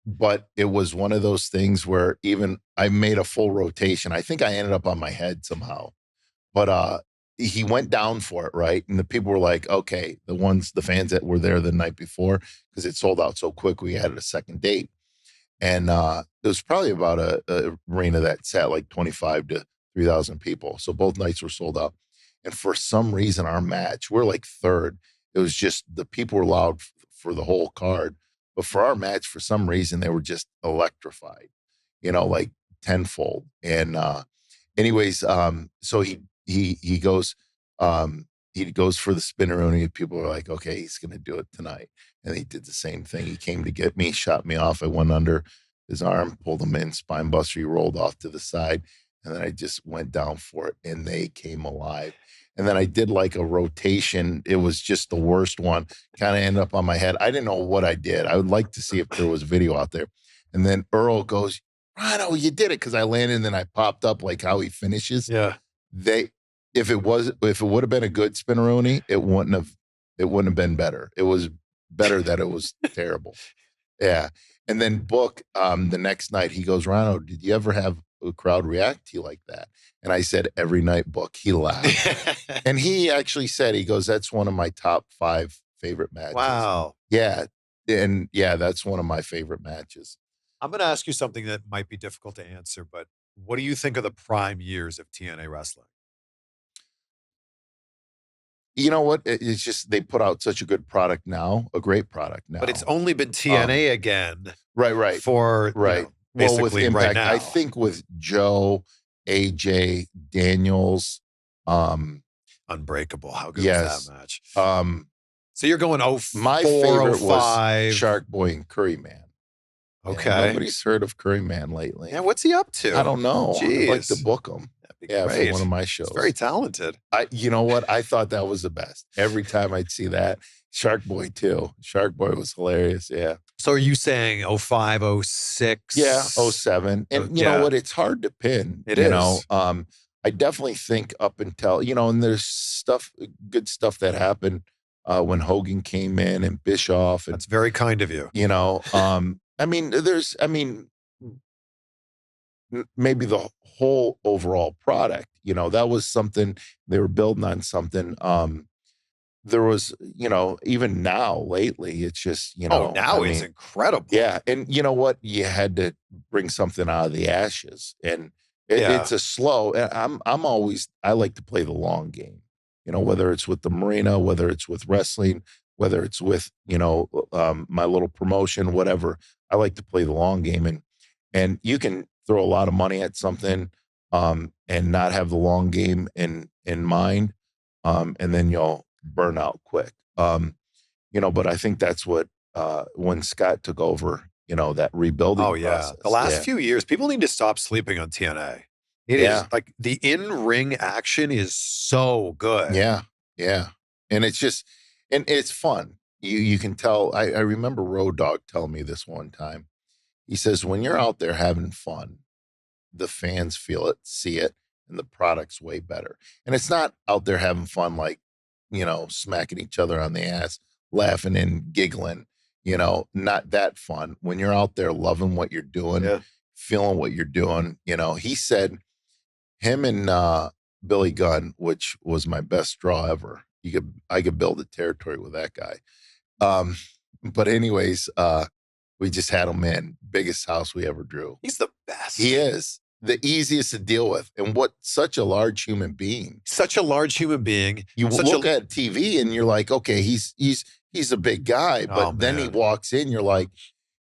but it was one of those things where even I made a full rotation. I think I ended up on my head somehow, but he went down for it, right? And the people were like, okay, the fans that were there the night before, because it sold out so quick, we had a second date. And it was probably about a arena that sat like 25 to 3,000 people. So both nights were sold out. And for some reason, our match, we're like third. It was just the people were loud for the whole card. But for our match, for some reason, they were just electrified, like tenfold. And anyways, so he goes for the Spinnerooni. People are like, okay, he's going to do it tonight. And he did the same thing. He came to get me, shot me off. I went under his arm, pulled him in, spine buster. He rolled off to the side. And then I just went down for it, and they came alive. And then I did like a rotation. It was just the worst one. Kind of ended up on my head. I didn't know what I did. I would like to see if there was video out there. And then Earl goes, Rhino, you did it. Because I landed and then I popped up like how he finishes. Yeah. If it would have been a good Spinnerooni, it wouldn't have been better. It was better that it was terrible. Yeah. And then Book, the next night, he goes, Rhino, did you ever have a crowd react to you like that? And I said, every night, Book. He laughed. And he actually said, he goes, that's one of my top 5 favorite matches. Wow. Yeah. And yeah, that's one of my favorite matches. I'm going to ask you something that might be difficult to answer, but what do you think of the prime years of TNA wrestling? You know what? It's just they put out such a good product now, a great product now. But it's only been TNA again. Right. For, right. Basically with Impact, right now. I think with Joe, AJ, Daniels, Unbreakable. How good yes. was that match? So you're going my favorite 05. was Shark Boy and Curry Man. Okay. Yeah, nobody's heard of Curry Man lately. Yeah, what's he up to? I don't know. Jeez. I'd like to book him. Yeah, great. for one of my shows. He's very talented. You know what? I thought that was the best. Every time I'd see that. Shark Boy too. Shark Boy was hilarious. Yeah. So are you saying 05, 06? Yeah, 07. And you know what? It's hard to pin. It is. I definitely think up until, and there's good stuff that happened when Hogan came in and Bischoff. And, that's very kind of you. Maybe the whole overall product, that was something they were building on something. There was, even now lately, it's just, it's incredible. Yeah. And you know what? You had to bring something out of the ashes, and it's a slow, I like to play the long game, whether it's with the marina, whether it's with wrestling, whether it's with, my little promotion, whatever. I like to play the long game, and you can throw a lot of money at something, and not have the long game in mind. And then you'll burn out quick. But I think that's what, when Scott took over, that rebuilding process. The last few years, people need to stop sleeping on TNA. It is like the in-ring action is so good. Yeah. And it's just, and it's fun. You can tell. I remember Road Dogg telling me this one time. He says, when you're out there having fun, the fans feel it, see it, and the product's way better. And it's not out there having fun like, smacking each other on the ass, laughing and giggling, not that fun. When you're out there loving what you're doing, feeling what you're doing, he said him and Billy Gunn, which was my best draw ever. I could build a territory with that guy. But anyways, we just had him in. Biggest house we ever drew. He's the best. He is. The easiest to deal with. And such a large human being. You look at TV and you're like, okay, he's a big guy. But then he walks in, you're like,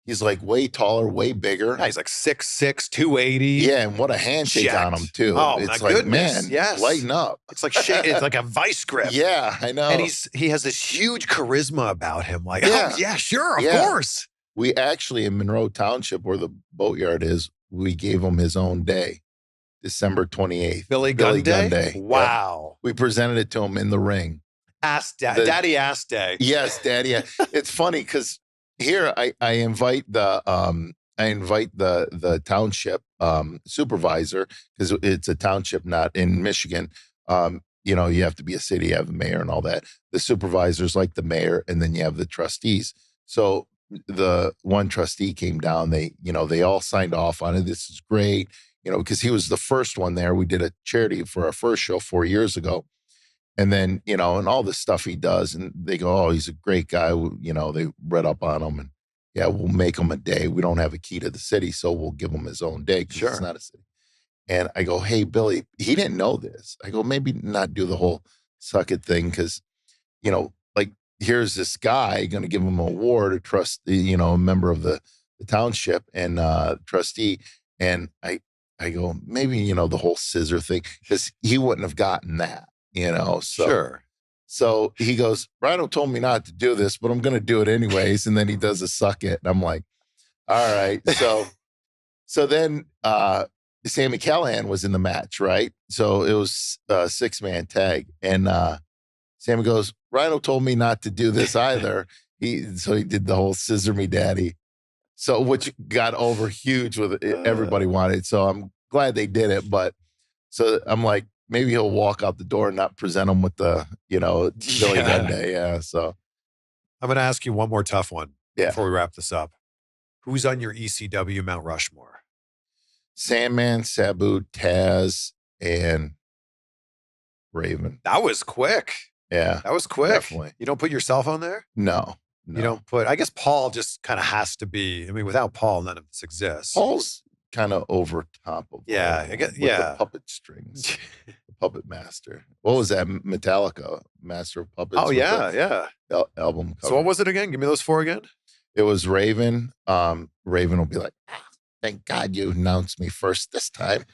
he's like way taller, way bigger. Yeah, he's like 6'6", 280. Yeah, and what a handshake on him too. Oh, it's my like, goodness. man, yes. lighten up. It's like shit. It's like a vice grip. Yeah, I know. And he has this huge charisma about him. Like, oh yeah, sure, of course. We actually in Monroe Township, where the boatyard is, we gave him his own day, December 28th. Billy Gunn Day? Yeah. Wow. We presented it to him in the ring. Daddy Ass Day. Yes, Daddy. It's funny because here I invite the township supervisor, because it's a township, not in Michigan. You have to be a city, you have the mayor and all that. The supervisor's like the mayor, and then you have the trustees. So the one trustee came down. They all signed off on it. This is great, because he was the first one there. We did a charity for our first show 4 years ago. And then, and all this stuff he does, and they go, oh, he's a great guy. They read up on him, and yeah, we'll make him a day. We don't have a key to the city, so we'll give him his own day because it's not a city. And I go, hey, Billy, he didn't know this. I go, maybe not do the whole suck it thing because, like here's this guy going to give him an award, a member of the township and trustee. And I go, maybe, the whole scissor thing, because he wouldn't have gotten that, So. Sure. So he goes, Rhino told me not to do this, but I'm going to do it anyways. And then he does a suck it. And I'm like, all right. So then Sami Callihan was in the match, right? So it was a 6-man tag. And Sammy goes, Rhino told me not to do this either. So he did the whole scissor me daddy. So which got over huge with everybody wanted. So I'm glad they did it. But so I'm like, maybe he'll walk out the door and not present him with the, Billy Gunn Day. Yeah. So I'm going to ask you one more tough one Yeah. before we wrap this up. Who's on your ECW Mount Rushmore? Sandman, Sabu, Taz, and Raven. That was quick. Yeah. That was quick. Definitely. You don't put yourself on there? No. You don't put, I guess Paul just kind of has to be, without Paul, none of this exists. Paul's kind of over top of Yeah, I guess, with the puppet strings. The puppet master. What was that? Metallica, Master of Puppets. Oh, yeah. Album cover. So what was it again? Give me those 4 again. It was Raven. Raven will be like, thank God you announced me first this time.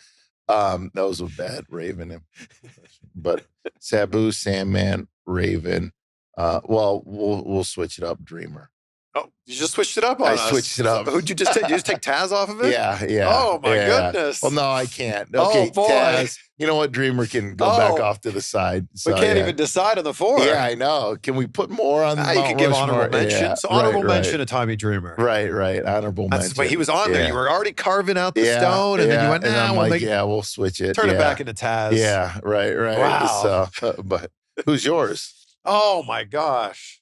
That was a bad Raven. But Sabu, Sandman, Raven. Well, we'll switch it up. Dreamer. Oh, you just switched it up on us. I switched it up. Who'd you just take? You just take Taz off of it? Yeah. Oh, my goodness. Well, no, I can't. Oh, Okay, boy. Taz. You know what? Dreamer can go back off to the side. So, we can't even decide on the 4. Yeah, I know. Can we put more on the You can give honorable mention. Yeah, So honorable mention to Tommy Dreamer. Right. Honorable mention. But he was on there. You were already carving out the stone, and then you went, and I'm like, we'll switch it. Turn it back into Taz. Yeah, right. Wow. So, but who's yours? Oh, my gosh.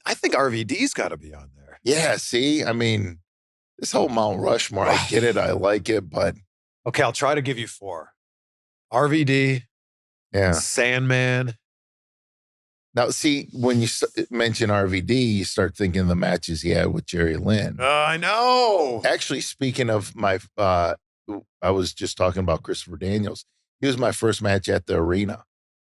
I think RVD's got to be on there. Yeah, see? This whole Mount Rushmore, I get it. I like it, but. Okay, I'll try to give you 4. RVD. Yeah. Sandman. Now, see, when you mention RVD, you start thinking of the matches he had with Jerry Lynn. I know. Actually, speaking of my, I was just talking about Christopher Daniels. He was my first match at the arena.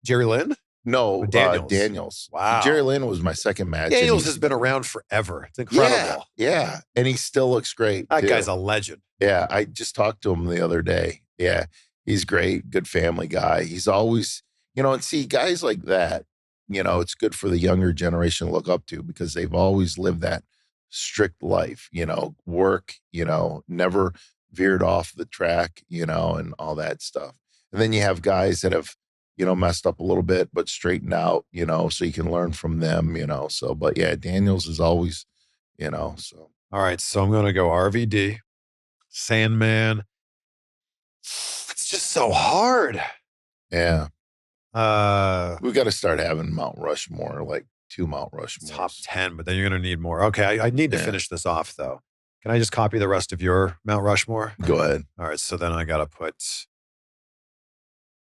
Jerry Lynn? No, Daniels. Daniels. Wow. Jerry Lynn was my second match. Daniels has been around forever. It's incredible. Yeah. And he still looks great. That too. guy's a legend. Yeah. I just talked to him the other day. Yeah. He's great. Good family guy. He's always, and see guys like that, it's good for the younger generation to look up to because they've always lived that strict life, work, never veered off the track, and all that stuff. And then you have guys that have, messed up a little bit, but straightened out, so you can learn from them, so, but yeah, Daniels is always, so. All right. So I'm going to go RVD, Sandman. It's just so hard. Yeah. We got to start having Mount Rushmore, like 2 Mount Rushmores. Top 10, but then you're going to need more. Okay. I need to finish this off though. Can I just copy the rest of your Mount Rushmore? Go ahead. All right. So then I got to put,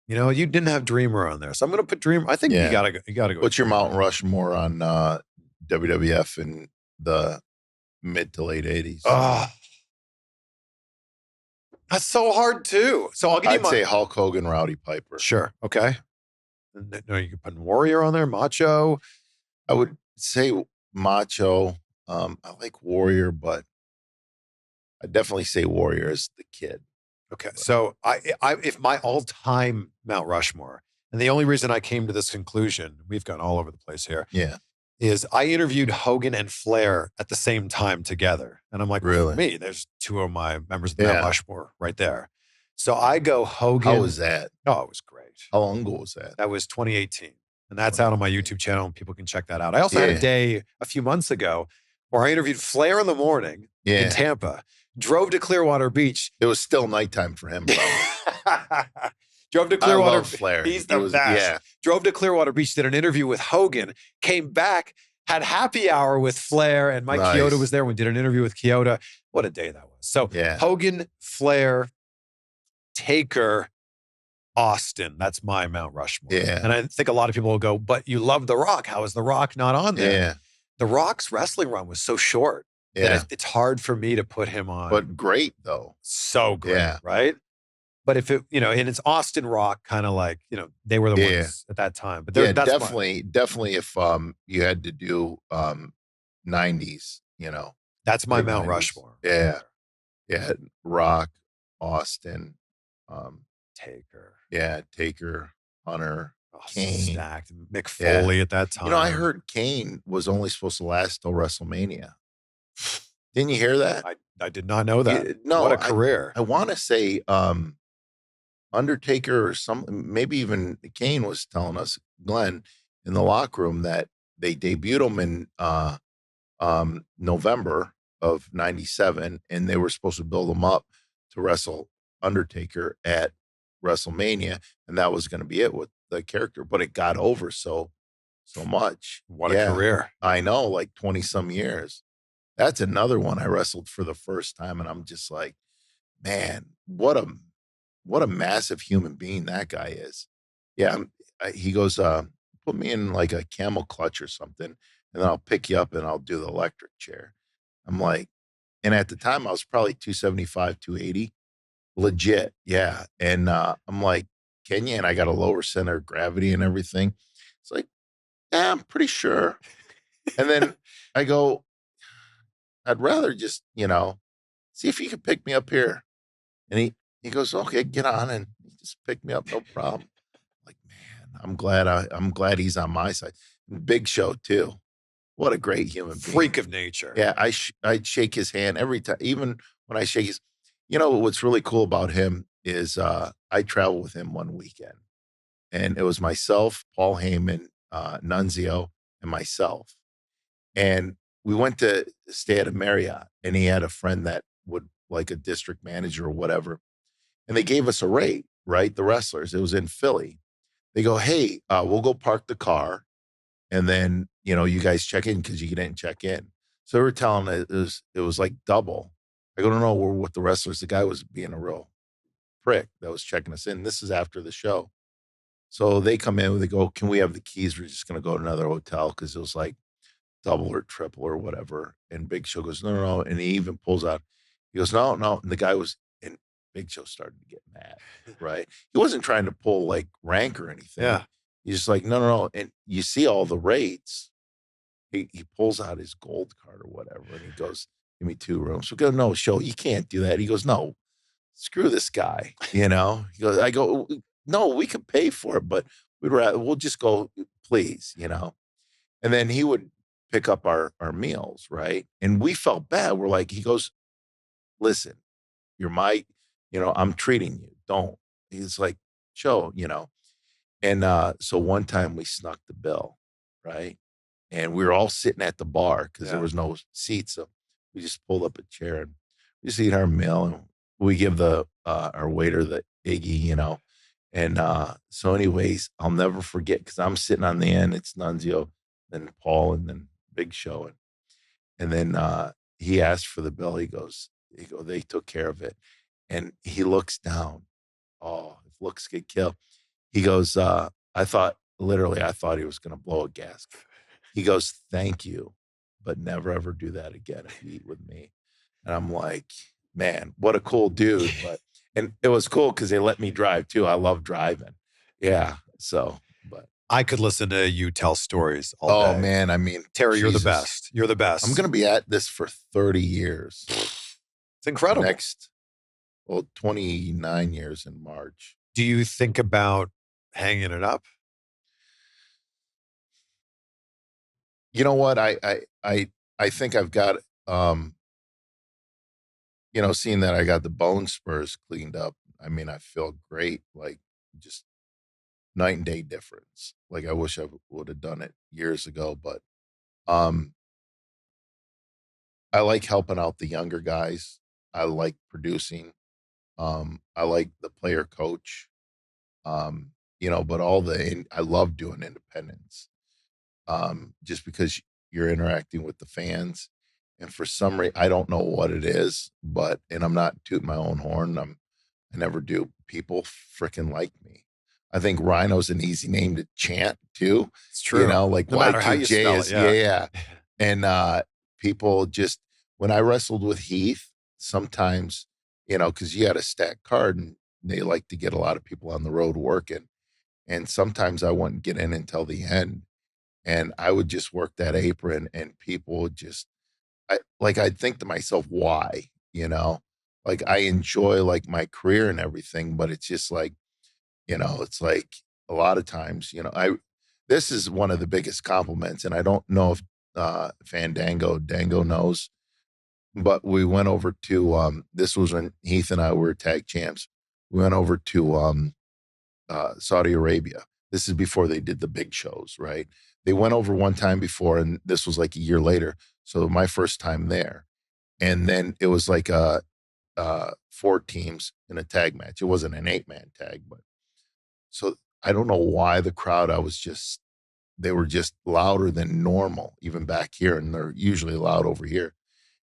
you didn't have Dreamer on there. So I'm going to put Dreamer. I think you got to go. What's your Mount Rushmore on WWF in the mid to late 80s? That's so hard too. So I'd say Hulk Hogan, Rowdy Piper. Sure. Okay. No, you can put Warrior on there, Macho. I would say Macho. I like Warrior, but I definitely say Warrior as the kid. Okay. So if my all-time Mount Rushmore, and the only reason I came to this conclusion, we've gone all over the place here. Yeah. Is I interviewed Hogan and Flair at the same time together. And I'm like, really? For me, there's 2 of my members of the Mount Rushmore right there. So I go Hogan. How was that? Oh, it was great. How long ago was that? That was 2018. And that's out on my YouTube channel and people can check that out. I also had a day a few months ago where I interviewed Flair in the morning in Tampa, drove to Clearwater Beach. It was still nighttime for him, bro. Drove to Clearwater. I love Flair. He's the best. Yeah. Drove to Clearwater Beach, did an interview with Hogan, came back, had happy hour with Flair, and Mike Nice. Chioda was there. We did an interview with Chioda. What a day that was. So Yeah. Hogan, Flair, Taker, Austin. That's my Mount Rushmore. Yeah. And I think a lot of people will go, but you love The Rock. How is The Rock not on there? Yeah. The Rock's wrestling run was so short that it's hard for me to put him on. But great, though. So great, Yeah. right? But if it, and it's Austin Rock, kind of like, they were the ones at that time. But that's definitely if you had to do 90s, that's my like Mount 90s. Rushmore. Yeah. Yeah. Rock, Austin, Taker. Yeah, Taker, Hunter, Kane. Stacked. Mick Foley at that time. I heard Kane was only supposed to last till WrestleMania. Didn't you hear that? I did not know that. No, what a career. I want to say Undertaker or maybe even Kane was telling us, Glenn, in the locker room that they debuted him in November of 97, and they were supposed to build him up to wrestle Undertaker at WrestleMania, and that was going to be it with the character, but it got over so much. What a career. I know, like 20 some years. That's another one I wrestled for the first time, and I'm just like, man, what a massive human being that guy is. Yeah, he goes, put me in like a camel clutch or something, and then I'll pick you up and I'll do the electric chair. I'm like, and at the time I was probably 275, 280. Legit, yeah. And I'm like, can you? And I got a lower center of gravity and everything. It's like, yeah, I'm pretty sure. And then I go, I'd rather just, see if you could pick me up here. And he goes, okay, get on, and he just picked me up, no problem. Like, man, I'm glad he's on my side. And Big Show too. What a great human being. Freak of nature. Yeah, I'd shake his hand every time, even when I shake his. What's really cool about him is I traveled with him one weekend, and it was myself, Paul Heyman, Nunzio, and myself. And we went to stay at a Marriott, and he had a friend that would, like a district manager or whatever. And they gave us a rate, right? The wrestlers. It was in Philly. They go, hey, we'll go park the car, and then, you guys check in because you didn't check in. So we were telling it was like double. I go, no, we're with the wrestlers. The guy was being a real prick that was checking us in. This is after the show. So they come in, they go, can we have the keys? We're just going to go to another hotel because it was like double or triple or whatever. And Big Show goes, no. And he even pulls out. He goes, no. And the guy was, and Big Show started to get mad, right? He wasn't trying to pull like rank or anything. Yeah. He's just like, no. And you see all the rates. He pulls out his gold card or whatever, and he goes, give me 2 rooms. We go, no, Show, you can't do that. He goes, no, screw this guy. He goes, I go, no, we can pay for it, but we'll just go, please, And then he would pick up our meals, right? And we felt bad. We're like, he goes, listen, you're I'm treating you. Don't. He's like, Show, And so one time we snuck the bill, right? And we were all sitting at the bar because there was no seats. So we just pulled up a chair and we just eat our meal, and we give our waiter the Iggy, And so anyways, I'll never forget because I'm sitting on the end. It's Nunzio, then Paul, and then Big Show. And then he asked for the bill. He goes, they took care of it. And he looks down. Oh, if looks could kill. He goes, I thought he was going to blow a gasket. He goes, thank you, but never ever do that again if you eat with me. And I'm like, man, what a cool dude. And it was cool because they let me drive too. I love driving. Yeah. So, but I could listen to you tell stories all day. Oh man. I mean, Terry, you're the best. You're the best. I'm going to be at this for 30 years. It's incredible. 29 years in March. Do you think about hanging it up? You know what? I think I've got, seeing that I got the bone spurs cleaned up. I mean, I feel great, like just night and day difference. Like I wish I would have done it years ago, but I like helping out the younger guys. I like producing. I like the player coach, but I love doing independence. Just because you're interacting with the fans. And for some reason, I don't know what it is, and I'm not tooting my own horn. I never do. People freaking like me. I think Rhino's an easy name to chant too. It's true. Like no matter how you Y2J spell is, it. yeah. And people just, when I wrestled with Heath, sometimes, because you had a stacked card and they like to get a lot of people on the road working. And sometimes I wouldn't get in until the end. And I would just work that apron and people would just, I'd think to myself, why, like I enjoy like my career and everything, but it's just like, it's like a lot of times, this is one of the biggest compliments. And I don't know if Dango knows, but we went over to, this was when Heath and I were tag champs. We went over to Saudi Arabia. This is before they did the big shows, right? They went over one time before, and this was like a year later. So my first time there. And then it was like 4 teams in a tag match. It wasn't an 8-man tag, but so I don't know why the crowd, they were just louder than normal, even back here. And they're usually loud over here.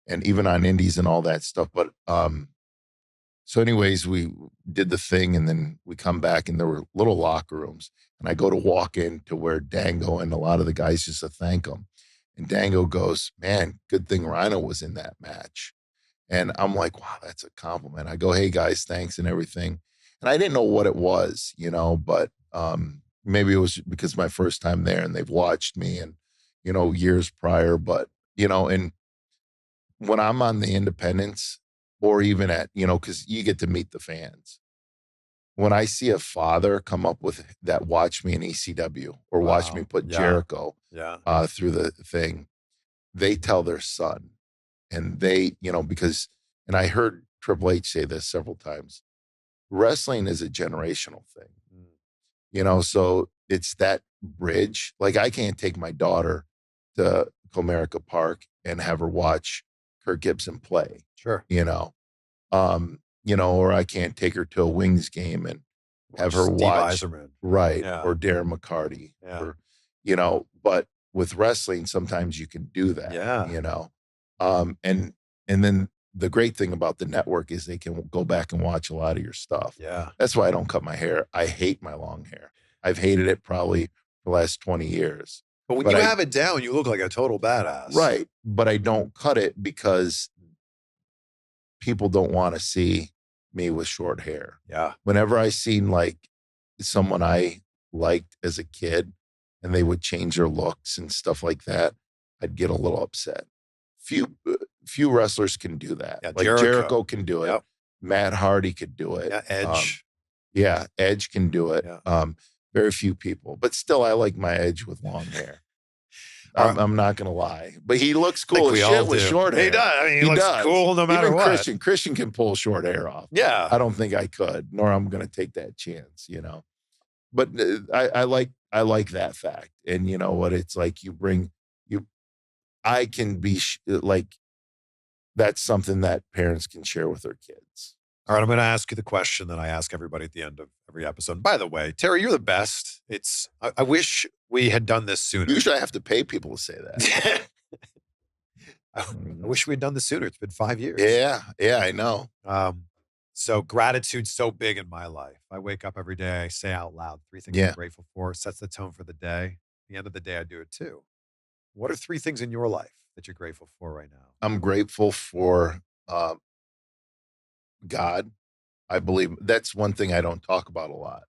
And even on indies and all that stuff. But so anyways, we did the thing and then we come back and there were little locker rooms. And I go to walk in to where Dango and a lot of the guys just to thank them. And Dango goes, man, good thing Rhino was in that match. And I'm like, wow, that's a compliment. I go, hey guys, thanks and everything. And I didn't know what it was, but maybe it was because my first time there and they've watched me and, years prior. But, and when I'm on the independents or even at, because you get to meet the fans. When I see a father come up with that, watch me in ECW or watch me put Jericho through the thing, they tell their son. And they, because, and I heard Triple H say this several times, wrestling is a generational thing, so it's that bridge. Like I can't take my daughter to Comerica Park and have her watch Kirk Gibson play. Sure. Or I can't take her to a Wings game and have her watch, right. Yeah. Or Darren McCarty or, but with wrestling, sometimes you can do that, and then the great thing about the network is they can go back and watch a lot of your stuff. Yeah. That's why I don't cut my hair. I hate my long hair. I've hated it probably for the last 20 years. But when you have it down, you look like a total badass. Right. But I don't cut it because people don't want to see me with short hair. Yeah. Whenever I seen like someone I liked as a kid and they would change their looks and stuff like that, I'd get a little upset. Few wrestlers can do that. Yeah, like Jericho can do it. Yep. Matt Hardy could do it. Yeah, Edge. Edge can do it. Yeah. Very few people, but still I like my Edge with long hair. I'm not going to lie, but he looks cool as shit with short hair. He does. I mean, he looks cool no matter Even what. Christian can pull short hair off. Yeah. I don't think I could, nor I'm going to take that chance, but I like that fact. And you know what? It's like I can be like, that's something that parents can share with their kids. All right, I'm going to ask you the question that I ask everybody at the end of every episode. By the way, Terry, you're the best. I wish we had done this sooner. Usually I have to pay people to say that. I wish we had done this sooner. It's been 5 years. Yeah, I know. So gratitude's so big in my life. I wake up every day, I say out loud 3 things I'm grateful for, sets the tone for the day. At the end of the day, I do it too. What are 3 things in your life that you're grateful for right now? I'm grateful for God. I believe that's one thing I don't talk about a lot.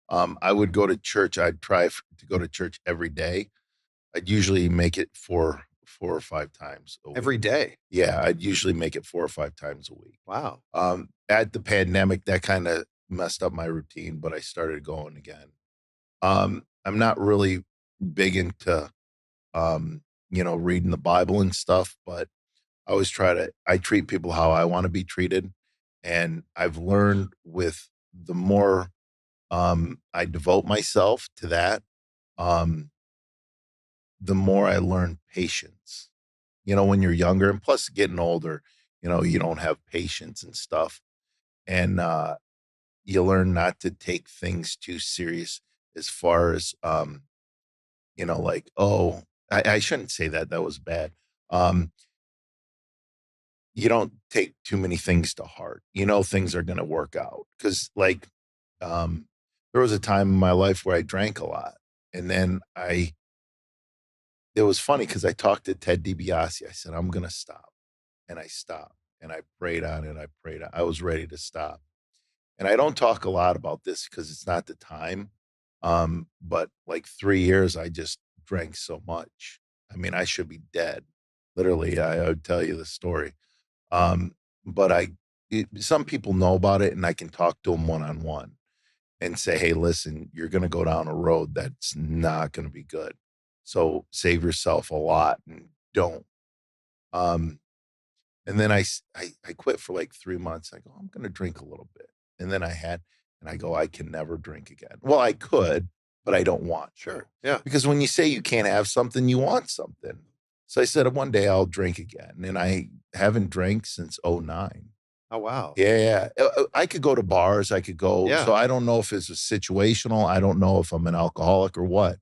I would go to church. I'd try to go to church every day. I'd usually make it 4 or 5 times a week. Every day? Yeah, I'd usually make it 4 or 5 times a week. Wow. At the pandemic, that kind of messed up my routine, but I started going again. I'm not really big into, reading the Bible and stuff, but I always I treat people how I want to be treated. And I've learned with the more I devote myself to that, the more I learn patience. When you're younger and plus getting older, you don't have patience and stuff. And you learn not to take things too serious as far as, like, oh, I shouldn't say that. That was bad. You don't take too many things to heart. You know, things are going to work out. Cause like, there was a time in my life where I drank a lot, and then it was funny because I talked to Ted DiBiase. I said, I'm going to stop. And I stopped, and I prayed on it. I was ready to stop. And I don't talk a lot about this because it's not the time. But like 3 years, I just drank so much. I mean, I should be dead. Literally, I would tell you the story. But some people know about it, and I can talk to them one-on-one and say, hey, listen, you're going to go down a road that's not going to be good. So save yourself a lot and don't. And then I quit for like 3 months. I go, I'm going to drink a little bit. And then I go, I can never drink again. Well, I could, but I don't want. Sure. Yeah. Because when you say you can't have something, you want something. So I said, one day I'll drink again. And I haven't drank since 2009. Oh, wow. Yeah. I could go to bars. I could go. Yeah. So I don't know if it's a situational. I don't know if I'm an alcoholic or what.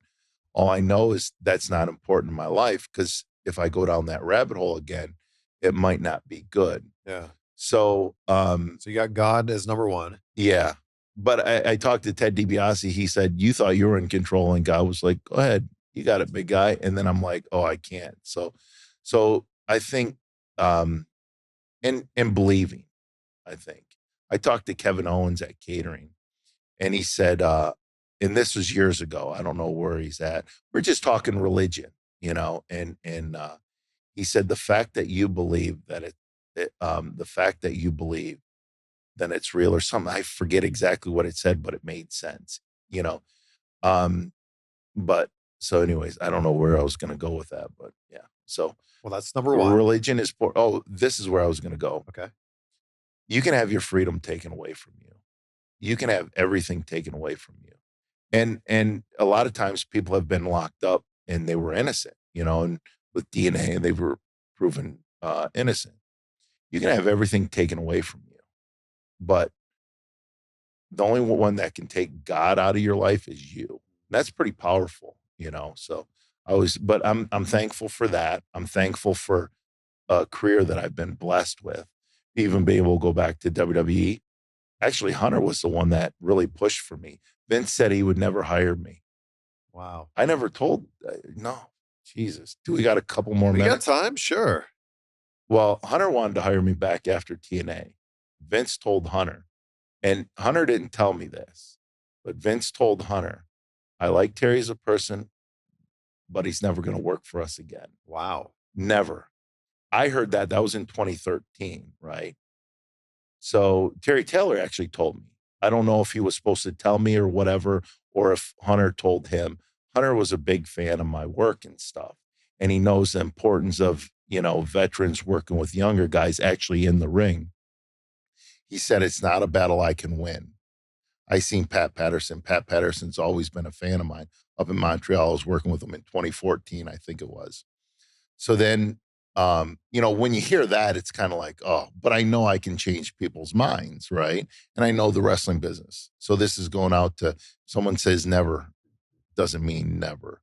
All I know is that's not important in my life, because if I go down that rabbit hole again, it might not be good. Yeah. So, so you got God as number one. Yeah. But I talked to Ted DiBiase. He said, you thought you were in control, and God was like, go ahead. You got it, big guy. And then I'm like, oh, I can't. So I think, and believing, I think. I talked to Kevin Owens at catering, and he said, and this was years ago, I don't know where he's at. We're just talking religion, and he said, the fact that you believe that the fact that you believe that it's real or something, I forget exactly what it said, but it made sense, but so anyways, I don't know where I was going to go with that, but yeah. So, well, that's number one. Religion is this is where I was going to go. Okay. You can have your freedom taken away from you. You can have everything taken away from you. And a lot of times people have been locked up and they were innocent, and with DNA, and they were proven innocent. You can have everything taken away from you, but the only one that can take God out of your life is you. That's pretty powerful, So but I'm thankful for that. I'm thankful for a career that I've been blessed with, even being able to go back to WWE. Actually, Hunter was the one that really pushed for me. Vince said he would never hire me. Wow. I never told, no, Jesus. Do we got a couple more minutes? We got time? Sure. Well, Hunter wanted to hire me back after TNA. Vince told Hunter, and Hunter didn't tell me this, but Vince told Hunter, I like Terry as a person, but he's never going to work for us again. Wow. Never. I heard that. That was in 2013, right? So Terry Taylor actually told me. I don't know if he was supposed to tell me or whatever, or if Hunter told him. Hunter was a big fan of my work and stuff, and he knows the importance of, veterans working with younger guys actually in the ring. He said, it's not a battle I can win. I seen Pat Patterson. Pat Patterson's always been a fan of mine. Up in Montreal, I was working with him in 2014, I think it was. So then, when you hear that, it's kind of like, oh, but I know I can change people's minds, right? And I know the wrestling business. So this is going out to someone says never, doesn't mean never.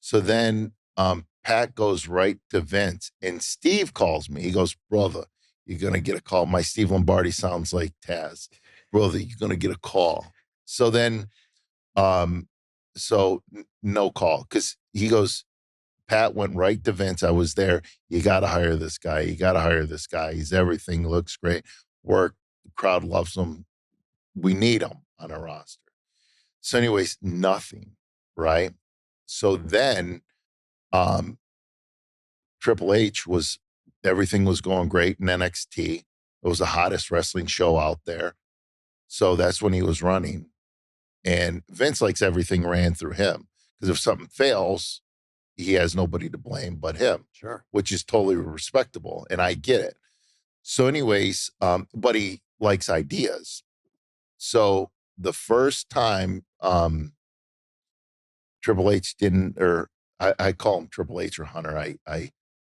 So then Pat goes right to Vince, and Steve calls me. He goes, brother, you're going to get a call. My Steve Lombardi sounds like Taz. Brother, you're going to get a call. So then, no call, because he goes, Pat went right to Vince. I was there. You got to hire this guy. You got to hire this guy. He's everything. Looks great. Work. The crowd loves him. We need him on our roster. So anyways, nothing, right? So then Triple H everything was going great in NXT. It was the hottest wrestling show out there. So that's when he was running. And Vince likes everything ran through him, because if something fails, he has nobody to blame but him. Sure. Which is totally respectable, and I get it. So anyways, but he likes ideas. So the first time Triple H didn't, or I call him Triple H or Hunter. I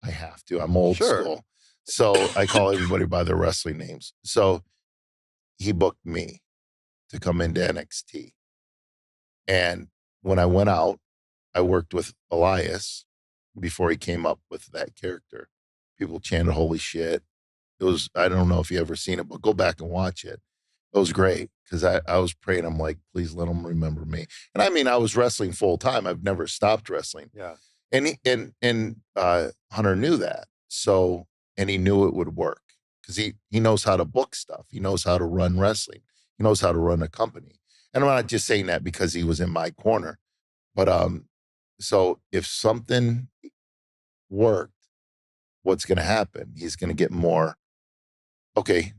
have to. I'm old school. So I call everybody by their wrestling names. So he booked me to come into NXT. And when I went out, I worked with Elias, before he came up with that character. People chanted "Holy shit!" It was, I don't know if you ever seen it, but go back and watch it. It was great because I was praying. I'm like, please let him remember me. And I mean, I was wrestling full time. I've never stopped wrestling. Yeah. And Hunter knew that. So, and he knew it would work because he knows how to book stuff. He knows how to run wrestling. He knows how to run a company. And I'm not just saying that because he was in my corner, but so if something worked, what's going to happen? He's going to get more. Okay,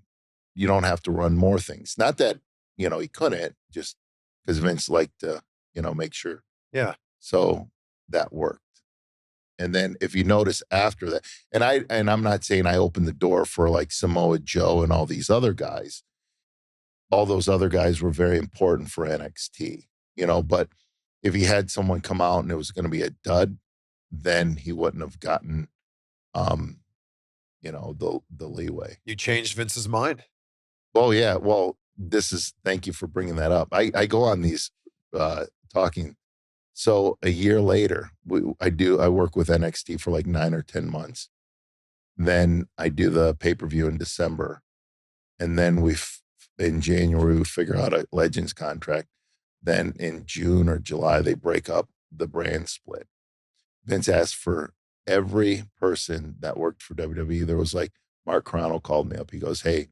you don't have to run more things. Not that, he couldn't, just because Vince liked to, make sure. Yeah. So that worked. And then if you notice after that, and I'm not saying I opened the door for like Samoa Joe and all these other guys. All those other guys were very important for NXT, but if he had someone come out and it was going to be a dud, then he wouldn't have gotten, the leeway. You changed Vince's mind. Oh yeah. Well, thank you for bringing that up. I go on these talking. So a year later, I work with NXT for like 9 or 10 months. Then I do the pay-per-view in December. And then in January, we figure out a Legends contract. Then in June or July, they break up the brand split. Vince asked for every person that worked for WWE. There was like, Mark Crono called me up. He goes, hey,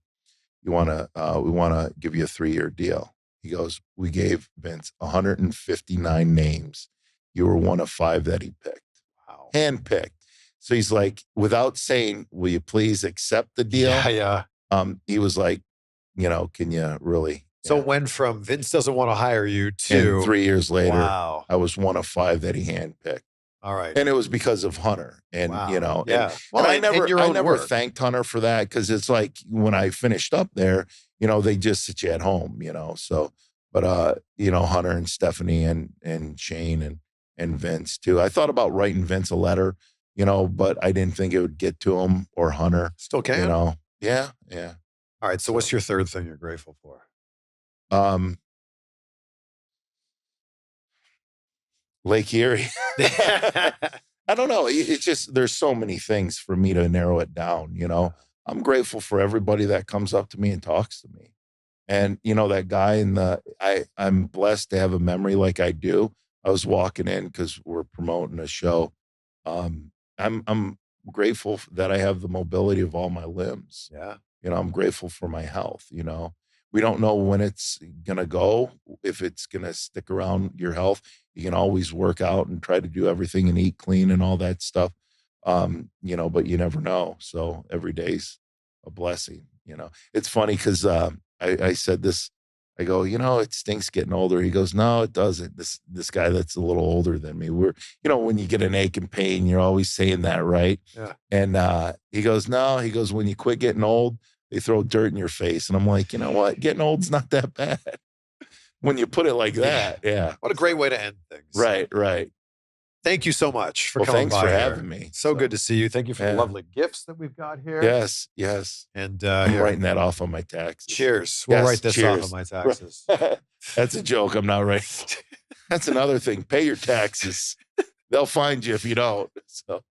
we want to give you a 3-year deal. He goes, we gave Vince 159 names. You were one of 5 that he picked. Wow. Handpicked. So he's like, without saying, will you please accept the deal? Yeah. He was like, can you really? So it went from Vince doesn't want to hire you to. And 3 years later, wow. I was one of 5 that he handpicked. All right. And it was because of Hunter. And, wow. yeah. Well, and I never work. thanked Hunter for that because it's like when I finished up there, they just sit you at home, so, but, Hunter and Stephanie and Shane and Vince too. I thought about writing Vince a letter, but I didn't think it would get to him or Hunter. Still can. Yeah. Yeah. All right. So what's your third thing you're grateful for? Lake Erie. I don't know. It's just, there's so many things for me to narrow it down. I'm grateful for everybody that comes up to me and talks to me. And, that guy I'm blessed to have a memory like I do. I was walking in because we're promoting a show. I'm grateful that I have the mobility of all my limbs. Yeah. I'm grateful for my health. We don't know when it's going to go, if it's going to stick around your health. You can always work out and try to do everything and eat clean and all that stuff. But you never know. So every day's a blessing. It's funny because I said this, I go, it stinks getting older. He goes, no, it doesn't. This guy that's a little older than me, when you get an ache and pain, you're always saying that, right? Yeah. And he goes, no, when you quit getting old, they throw dirt in your face. And I'm like, you know what? Getting old's not that bad. When you put it like that, yeah. What a great way to end things. Right. Thank you so much for coming thanks by for here. having me. So good to see you. Thank you for the lovely gifts that we've got here. Yes. And I'm writing that off on my taxes. Cheers. We'll write this off on my taxes. That's a joke. I'm not writing. That's another thing. Pay your taxes. They'll find you if you don't. So.